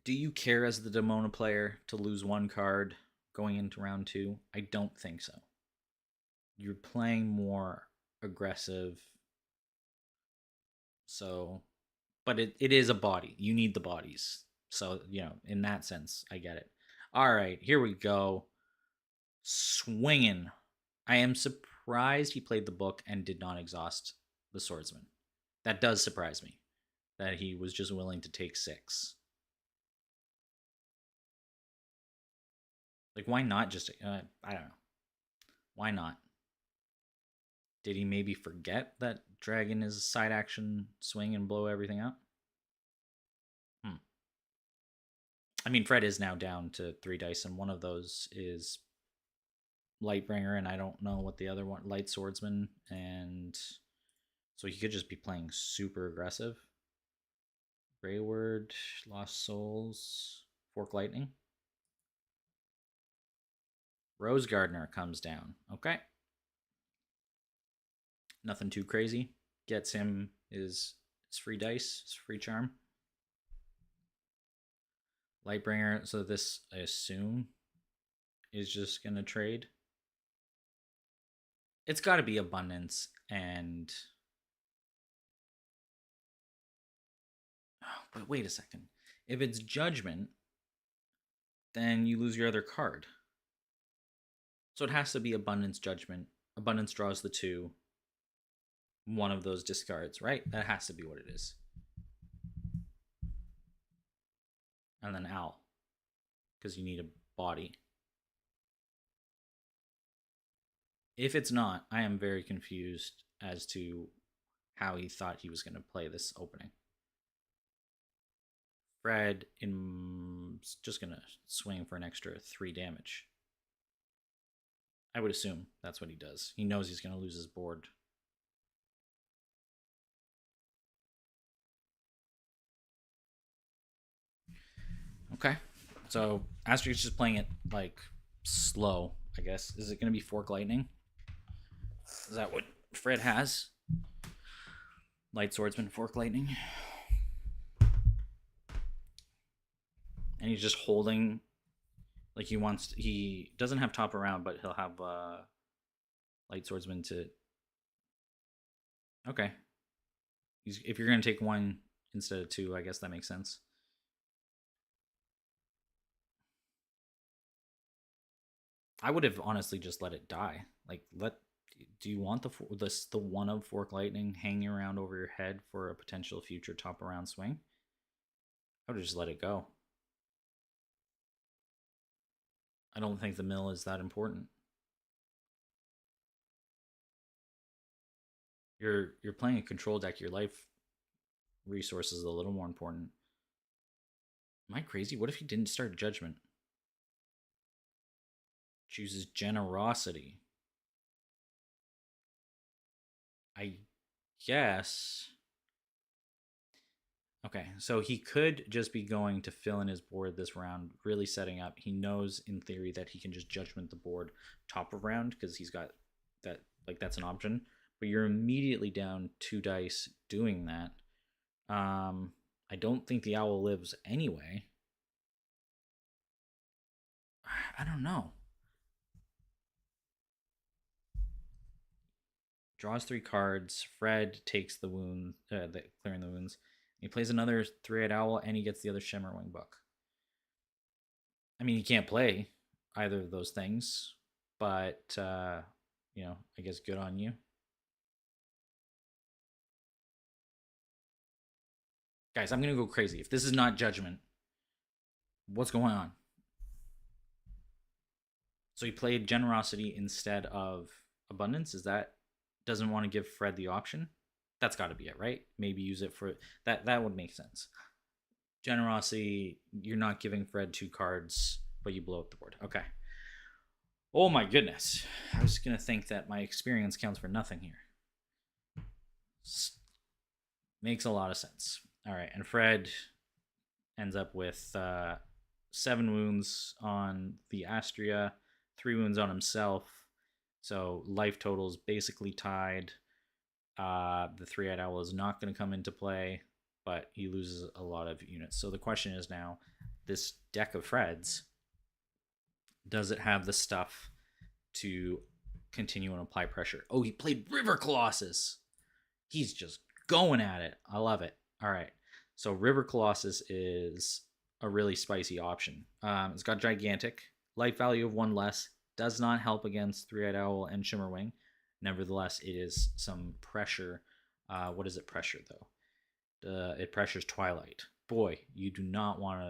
Do you care as the Demona player to lose one card going into round two? I don't think so. You're playing more aggressive. So, but it is a body. You need the bodies. So, in that sense, I get it. All right, here we go. Swinging. I am surprised he played the book and did not exhaust the swordsman. That does surprise me that he was just willing to take 6. Like, why not just, I don't know. Why not? Did he maybe forget that dragon is a side action swing and blow everything out? I mean, Fred is now down to 3 dice, and one of those is Lightbringer, and I don't know what the other one, Light Swordsman, and so he could just be playing super aggressive. Greyward, Lost Souls, Fork Lightning. Rose Gardener comes down. Okay. Nothing too crazy. Gets him his free dice, his free charm. Lightbringer, so this, I assume, is just going to trade. It's got to be Abundance and... Oh, but wait a second. If it's Judgment, then you lose your other card. So it has to be Abundance, Judgment. Abundance draws the 2. One of those discards, right? That has to be what it is. And then Owl, because you need a body. If it's not, I am very confused as to how he thought he was going to play this opening. Fred is just going to swing for an extra 3 damage. I would assume that's what he does. He knows he's going to lose his board. Okay. So Asterix is just playing it like slow, I guess. Is it going to be Fork Lightning? Is that what Fred has? Light Swordsman, Fork Lightning. And he's just holding, like he doesn't have top around, but he'll have Light Swordsman to. Okay. If you're going to take 1 instead of 2, I guess that makes sense. I would have honestly just let it die. Like, do you want the 1 of Fork Lightning hanging around over your head for a potential future top around swing? I would have just let it go. I don't think the mill is that important. You're playing a control deck. Your life resource is a little more important. Am I crazy? What if he didn't start Judgment? Chooses Generosity. I guess. Okay, so he could just be going to fill in his board this round, really setting up. He knows in theory that he can just Judgment the board top of round because he's got that, like, that's an option. But you're immediately down 2 dice doing that. I don't think the owl lives anyway. I don't know. Draws 3 cards. Fred takes the wound, clearing the wounds. He plays another 3-eyed owl, and he gets the other Shimmerwing book. I mean, he can't play either of those things, but I guess good on you. Guys, I'm gonna go crazy. If this is not Judgment, what's going on? So he played Generosity instead of Abundance. Is that doesn't want to give Fred the option? That's got to be it, right? Maybe use it for that. That would make sense. Generosity, you're not giving Fred 2 cards, but you blow up the board. Okay. Oh my goodness. I was going to think that my experience counts for nothing here. Makes a lot of sense. All right. And Fred ends up with 7 wounds on the Astria, 3 wounds on himself. So life totals basically tied. The three-eyed owl is not going to come into play, but he loses a lot of units. So the question is now, this deck of Fred's, does it have the stuff to continue and apply pressure? Oh, he played River Colossus. He's just going at it. I love it. All right. So River Colossus is a really spicy option. It's got gigantic, life value of 1 less, does not help against Three-Eyed Owl and Shimmerwing. Nevertheless, it is some pressure. What does it pressure though? It pressures Twilight. Boy, you do not want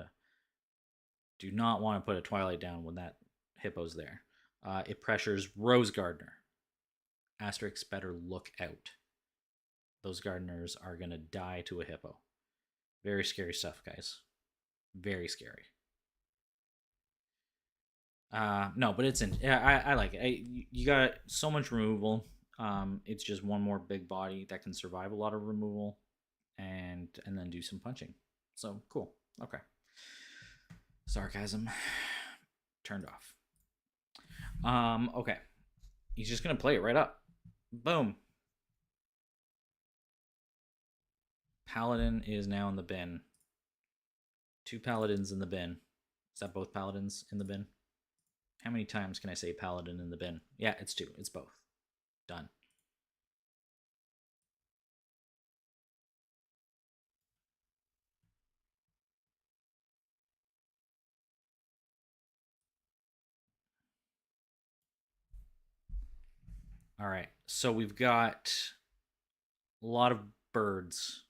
to put a Twilight down when that hippo's there. It pressures Rose Gardener. Asterix better look out. Those gardeners are gonna die to a hippo. Very scary stuff, guys. Very scary. No, but it's in. Yeah, I like it. You got so much removal. It's just one more big body that can survive a lot of removal, and then do some punching. So cool. Okay. Sarcasm turned off. Okay. He's just gonna play it right up. Boom. Paladin is now in the bin. 2 paladins in the bin. Is that both paladins in the bin? How many times can I say paladin in the bin? Yeah, it's 2. It's both. Done. All right. So we've got a lot of birds.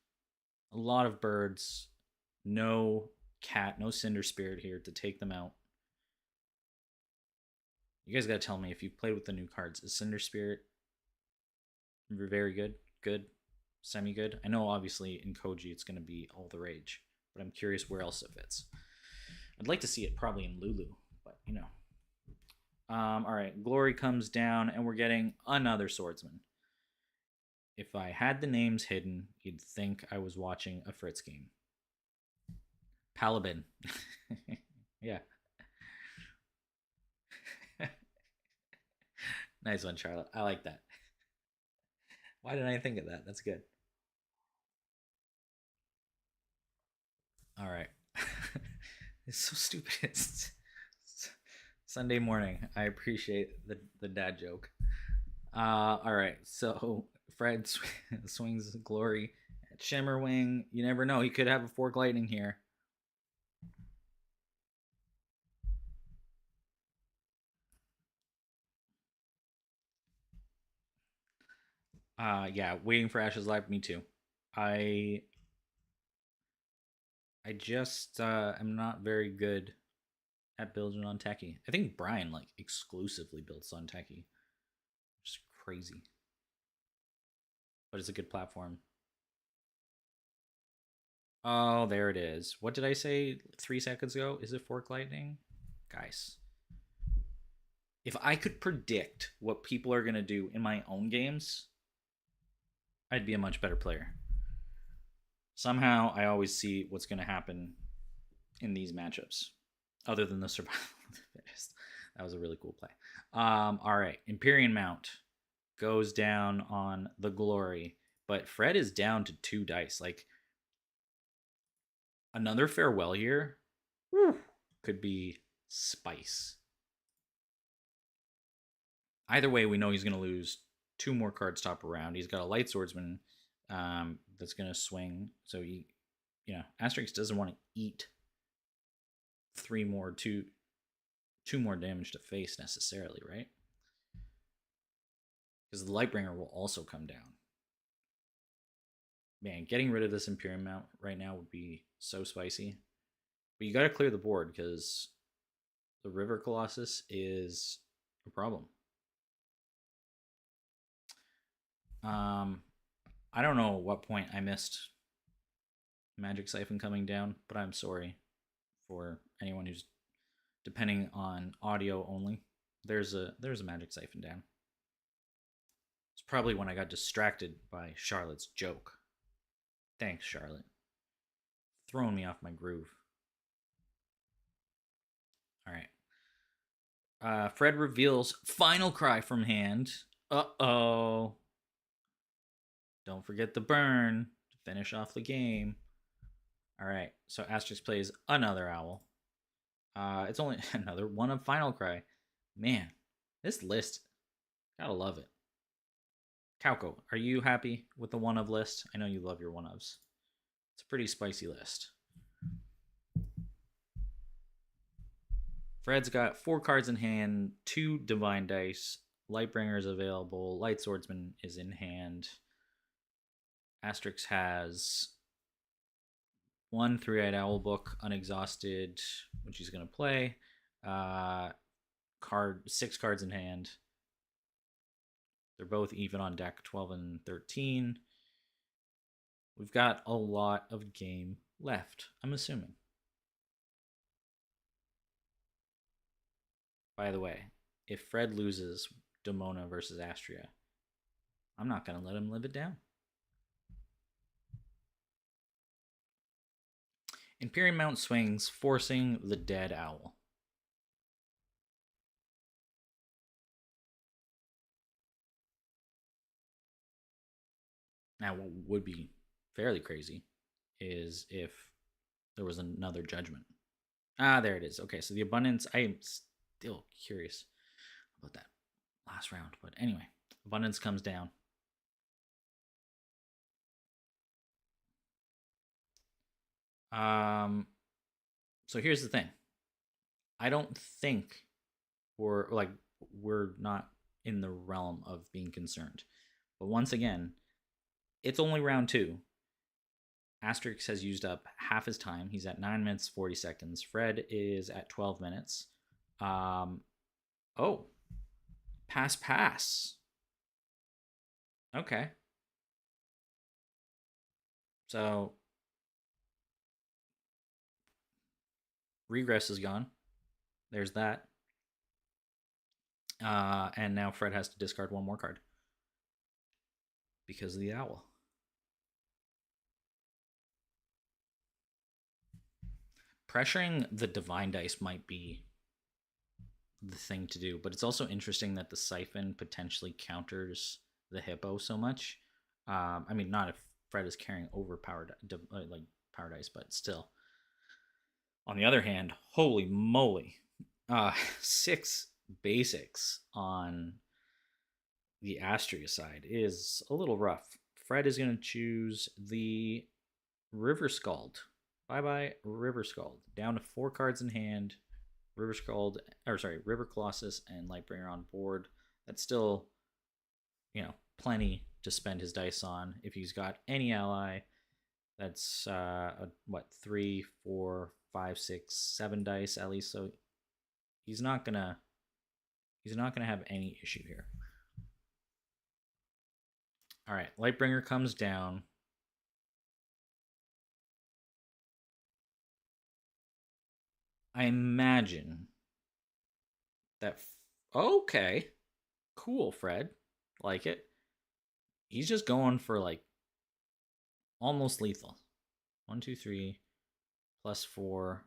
A lot of birds. No cat, no cinder spirit here to take them out. You guys gotta tell me if you've played with the new cards. Is Cinder Spirit very good? Good? Semi good? I know obviously in Koji it's gonna be all the rage, but I'm curious where else it fits. I'd like to see it probably in Lulu, but you know. Alright, Glory comes down and we're getting another swordsman. If I had the names hidden, you'd think I was watching a Fritz game. Palabin. Yeah. Nice one, Charlotte. I like that. Why didn't I think of that? That's good. All right. It's so stupid. It's Sunday morning. I appreciate the dad joke. All right. So Fred swings Glory at Shimmerwing. You never know. He could have a Fork Lightning here. Yeah, waiting for Ash's life. Me too. I I just am not very good at building on Techie. I think Brian like exclusively builds on Techie. Just crazy. But it's a good platform. Oh, there it is. What did I say 3 seconds ago? Is it Fork Lightning? Guys, if I could predict what people are going to do in my own games, I'd be a much better player. Somehow, I always see what's going to happen in these matchups, other than the survival of the fittest. That was a really cool play. All right, Empyrean Mount goes down on the Glory, but Fred is down to 2 dice. Like, another farewell here could be spice. Either way, we know he's going to lose 2 more cards top around. He's got a light swordsman that's going to swing. So he, Asterix doesn't want to eat 2 more damage to face necessarily, right? Because the Lightbringer will also come down. Man, getting rid of this Imperium Mount right now would be so spicy. But you got to clear the board because the River Colossus is a problem. I don't know what point I missed Magic Siphon coming down, but I'm sorry for anyone who's depending on audio only. There's a magic siphon down. It's probably when I got distracted by Charlotte's joke. Thanks, Charlotte. Throwing me off my groove. All right. Fred reveals final cry from hand. Uh-oh. Don't forget the burn to finish off the game. All right. So Asterix plays another owl. It's only another one of final cry. Man, this list, gotta love it. Kauko, are you happy with the one of list? I know you love your one ofs. It's a pretty spicy list. Fred's got 4 cards in hand, 2 divine dice, Lightbringer is available, Light Swordsman is in hand. Asterix has 1 3-eyed owl book, unexhausted, which he's gonna play. 6 cards in hand. They're both even on deck, 12 and 13. We've got a lot of game left, I'm assuming. By the way, if Fred loses Demona versus Astria, I'm not going to let him live it down. Imperium Mount swings, forcing the dead owl. Now, what would be fairly crazy is if there was another judgment. There it is. Okay, so the abundance, I am still curious about that last round. But anyway, abundance comes down. So here's the thing. I don't think we're not in the realm of being concerned. But once again, it's only round 2. Asterix has used up half his time. He's at 9 minutes 40 seconds. Fred is at 12 minutes. Oh, pass. Okay. So regress is gone. There's that. And now Fred has to discard 1 more card because of the owl. Pressuring the divine dice might be the thing to do, but it's also interesting that the siphon potentially counters the hippo so much. I mean, not if Fred is carrying overpowered like power dice, but still. On the other hand, holy moly, 6 basics on the Astria side is a little rough. Fred is going to choose the River Scald. Bye River Scald. Down to 4 cards in hand. River Colossus and Lightbringer on board. That's still, plenty to spend his dice on. If he's got any ally, that's 3, 4, 5, 6, 7 dice at least. So he's not gonna have any issue here. All right, Lightbringer comes down. I imagine that. Okay, cool, Fred. Like it. He's just going for almost lethal. 1, 2, 3, plus 4,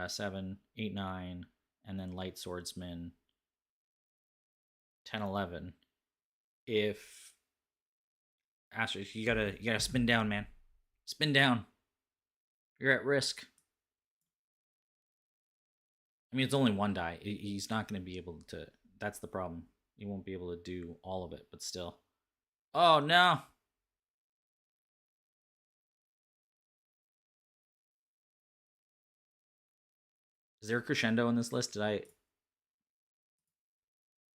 7, 8, 9, and then Light Swordsman. 10, 11. If Asterix, you gotta spin down, man. Spin down. You're at risk. I mean, it's only 1 die. He's not going to be able to. That's the problem. He won't be able to do all of it, but still. Oh, no. Is there a crescendo in this list? Did I?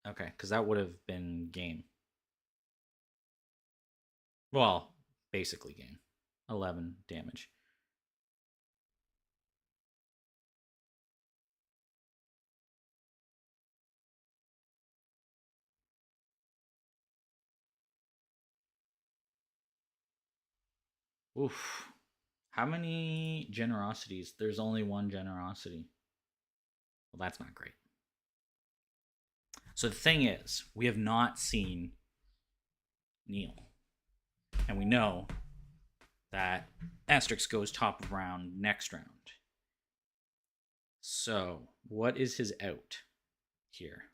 Okay, because that would have been game. Well, basically game. 11 damage. Oof. How many generosities? There's only 1 generosity. Well, that's not great. So the thing is, we have not seen Neil, and we know that Asterix goes top of round next round. So what is his out here?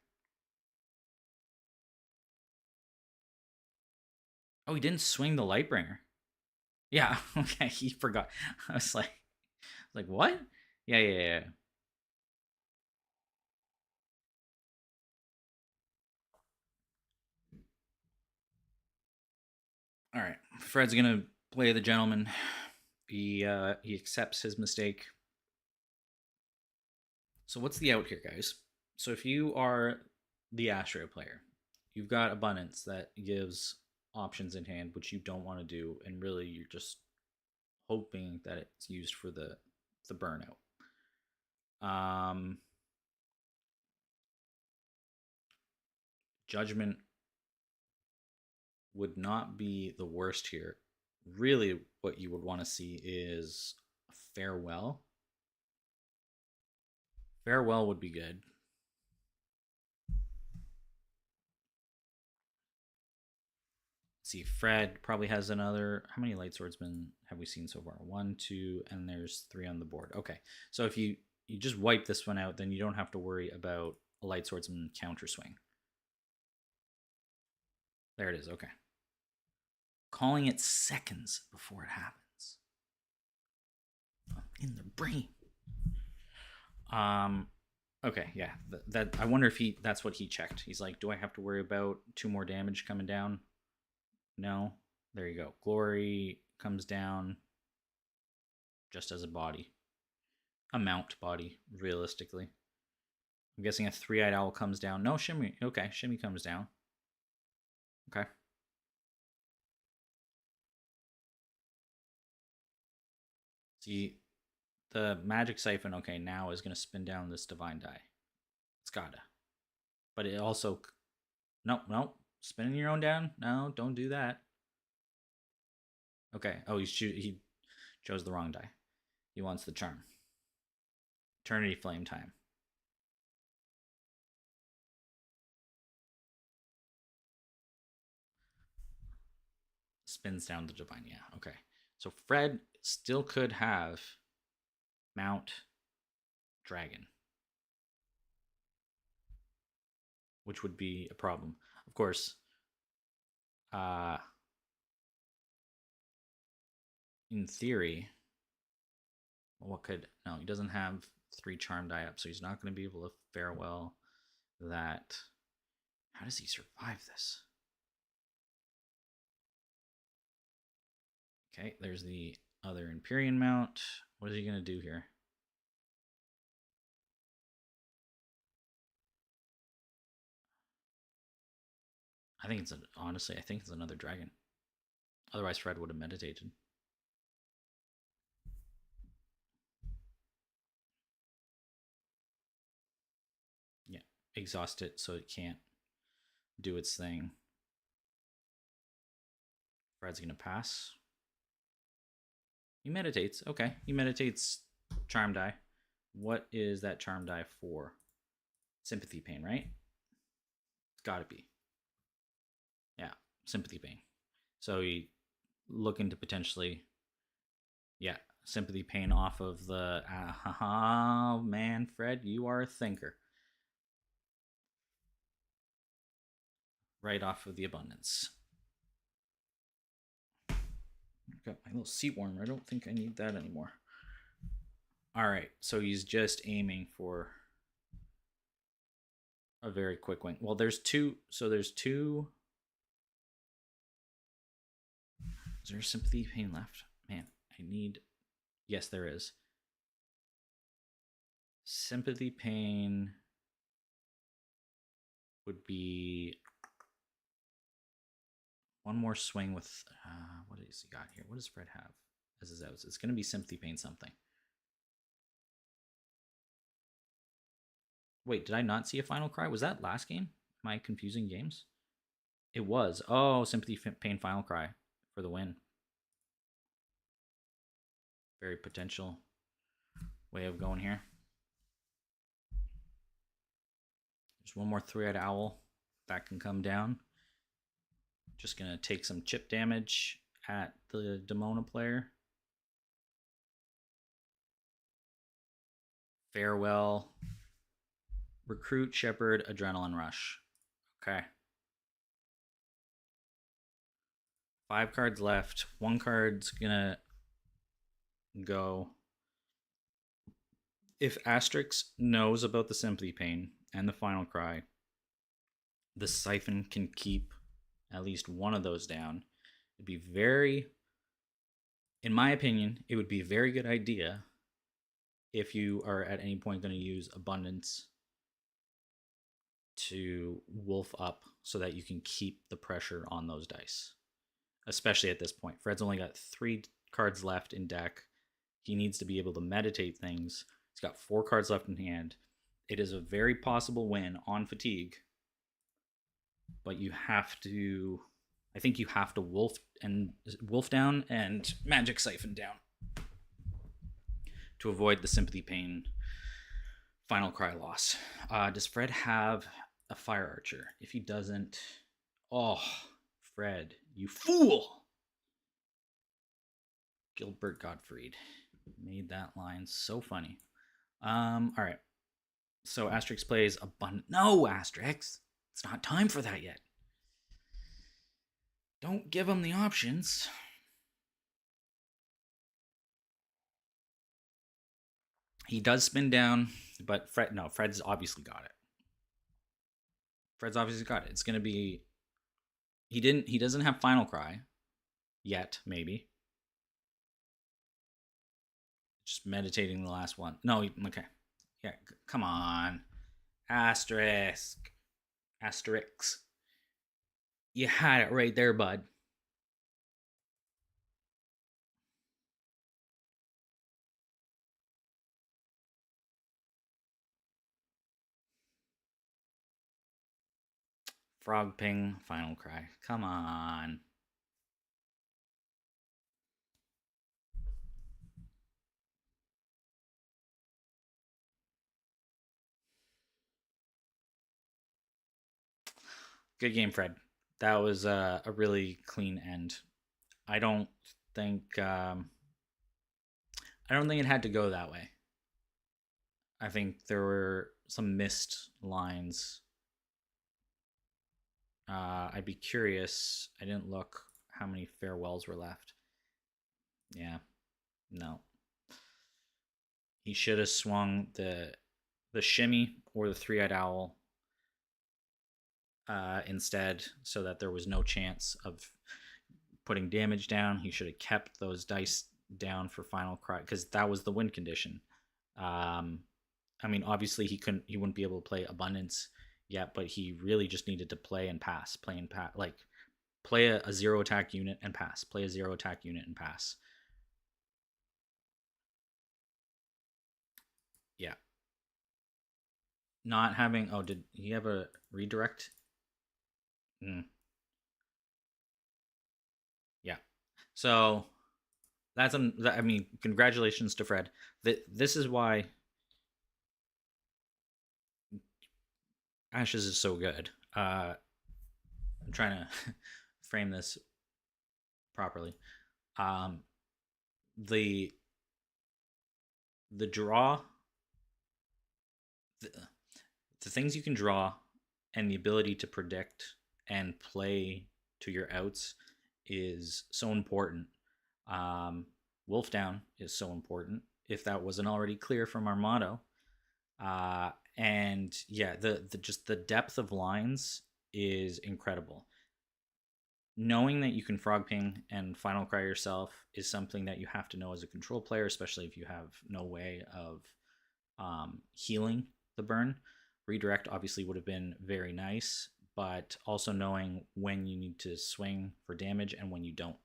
Oh, he didn't swing the Lightbringer. Yeah, okay, he forgot. I was like what? Yeah, yeah, yeah. All right, Fred's gonna play the gentleman. He accepts his mistake. So what's the out here, guys? So if you are the Astro player, you've got abundance that gives options in hand, which you don't want to do, and really you're just hoping that it's used for the burnout. Um, Judgment would not be the worst here. Really, what you would want to see is farewell. Farewell would be good. See, Fred probably has another. How many light swordsmen have we seen so far? One, two, and there's three on the board. Okay, so if you just wipe this one out, then you don't have to worry about a light swordsman counter swing. There it is. Okay, calling it seconds before it happens. In the brain. Okay, yeah. That I wonder if that's what he checked. He's like, do I have to worry about 2 more damage coming down? No. There you go. Glory comes down just as a body. A mount body, realistically. I'm guessing a 3-eyed owl comes down. No, Shimmy. Okay, Shimmy comes down. Okay. See, the magic siphon, okay, now is going to spin down this divine die. It's gotta. But it also. Nope. Spinning your own down? No, don't do that. Okay. Oh, he chose the wrong die. He wants the charm. Eternity Flame time. Spins down the divine. Yeah, okay. So Fred still could have Mount Dragon, which would be a problem. Of course, uh, in theory, what could. No, he doesn't have 3 charm die up, so he's not going to be able to farewell that. How does he survive this? Okay, there's the other Empyrean mount. What is he going to do here? Honestly, I think it's another dragon. Otherwise, Fred would have meditated. Yeah, exhaust it so it can't do its thing. Fred's going to pass. He meditates. Okay, he meditates charm die. What is that charm die for? Sympathy pain, right? It's got to be. Yeah, sympathy pain. So he looking to potentially, yeah, sympathy pain off of the. Man, Fred, you are a thinker. Right off of the abundance. Got my little seat warmer. I don't think I need that anymore. All right, so he's just aiming for a very quick win. Well, there's two. So there's two. Is there sympathy pain left? Man, I need. Yes, there is. Sympathy pain would be one more swing with. What has he got here? What does Fred have as his outs? It's going to be sympathy pain something. Wait, did I not see a final cry? Was that last game? Am I confusing games? It was. Oh, sympathy pain final cry for the win. Very potential way of going here. There's one more three-eyed owl that can come down. Just gonna take some chip damage at the Demona player. Farewell. Recruit, Shepherd, Adrenaline Rush. Okay. 5 cards left. 1 card's gonna go. If Asterix knows about the Sympathy Pain and the Final Cry, the Siphon can keep at least one of those down. It'd be very, in my opinion, it would be a very good idea if you are at any point going to use Abundance to wolf up so that you can keep the pressure on those dice. Especially at this point. Fred's only got 3 cards left in deck. He needs to be able to meditate things. He's got 4 cards left in hand. It is a very possible win on fatigue. But you have to, I think you have to wolf down and magic siphon down to avoid the Sympathy Pain Final Cry loss. Does Fred have a Fire Archer? If he doesn't, oh, Fred, you fool! Gilbert Gottfried made that line so funny. All right. So Asterix plays Abundant. No, Asterix! It's not time for that yet. Don't give him the options. He does spin down, but Fred's obviously got it. Fred's obviously got it. It's going to be... He doesn't have Final Cry yet, maybe. Just meditating the last one. No, okay. Yeah, come on. Asterix. You had it right there, bud. Frog Ping, Final Cry. Come on. Good game, Fred. That was a really clean end. I don't think it had to go that way. I think there were some missed lines. I'd be curious. I didn't look how many farewells were left. Yeah, no. He should have swung the shimmy or the three-eyed owl instead, so that there was no chance of putting damage down. He should have kept those dice down for Final Cry, because that was the win condition. I mean, obviously he wouldn't be able to play Abundance yet, but he really just needed to play and pass, like play a 0 attack unit and pass, play a 0 attack unit and pass. Yeah. Not having, oh, did he have a redirect? Yeah. So that's, I mean, congratulations to Fred. This is why Ashes is so good. I'm trying to frame this properly. The draw, the things you can draw, and the ability to predict and play to your outs is so important. Wolf down is so important, if that wasn't already clear from our motto. And yeah, the depth of lines is incredible. Knowing that you can frog ping and Final Cry yourself is something that you have to know as a control player, especially if you have no way of healing the burn. Redirect obviously would have been very nice, but also knowing when you need to swing for damage and when you don't.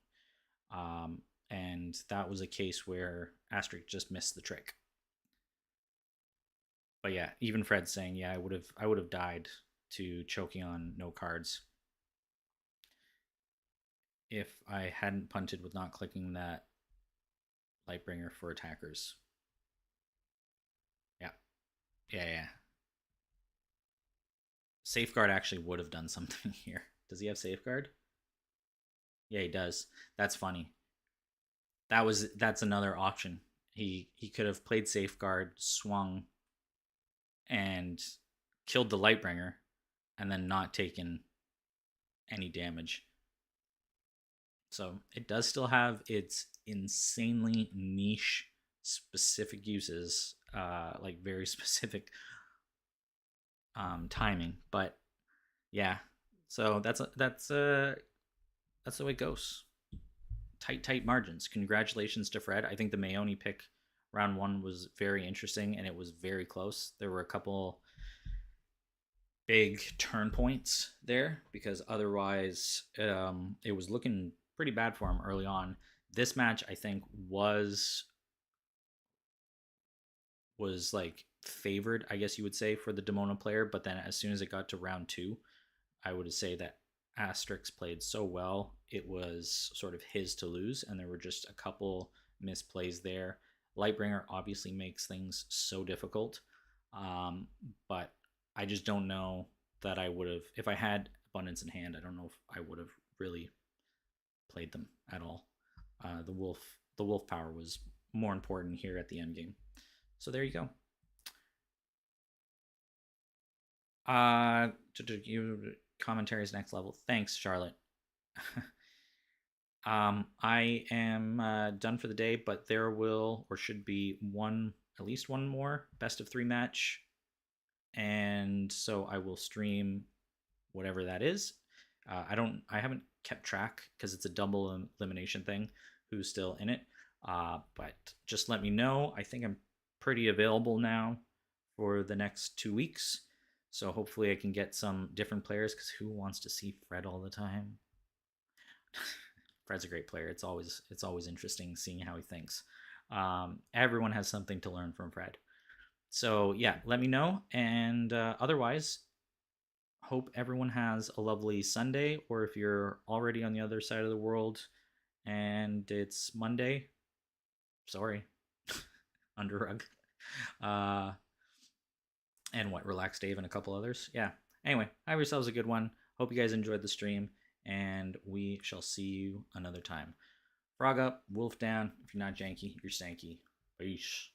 And that was a case where Asterix just missed the trick. But yeah, even Fred's saying, yeah, I would have died to choking on no cards if I hadn't punted with not clicking that Lightbringer for attackers. Yeah. Safeguard actually would have done something here. Does he have safeguard? Yeah, he does. That's funny. That's another option. He could have played safeguard, swung, and killed the Lightbringer, and then not taken any damage. So it does still have its insanely niche, specific uses, like very specific timing. But yeah, so that's the way it goes. Tight margins. Congratulations to Fred. I think the Mayoni pick round one was very interesting and it was very close. There were a couple big turn points there because otherwise it was looking pretty bad for him early on. This match I think was like favored, I guess you would say, for the Demona player, but then as soon as it got to round two, I would say that Asterix played so well, it was sort of his to lose, and there were just a couple misplays there. Lightbringer obviously makes things so difficult, but I just don't know that I would have, if I had Abundance in hand, I don't know if I would have really played them at all. The wolf power was more important here at the end game. So there you go. Commentary is next level. Thanks, Charlotte. I am done for the day, but there will or should be at least one more best of three match, and so I will stream whatever that is. I haven't kept track because it's a double elimination thing. Who's still in it? But just let me know. I think I'm pretty available now for the next 2 weeks. So hopefully I can get some different players because who wants to see Fred all the time? Fred's a great player. It's always interesting seeing how he thinks. Everyone has something to learn from Fred. So yeah, let me know. And otherwise, hope everyone has a lovely Sunday. Or if you're already on the other side of the world and it's Monday, sorry, under rug. And Relax Dave and a couple others. Yeah. Anyway, have yourselves a good one. Hope you guys enjoyed the stream, and we shall see you another time. Frog up, wolf down. If you're not janky, you're stanky. Peace.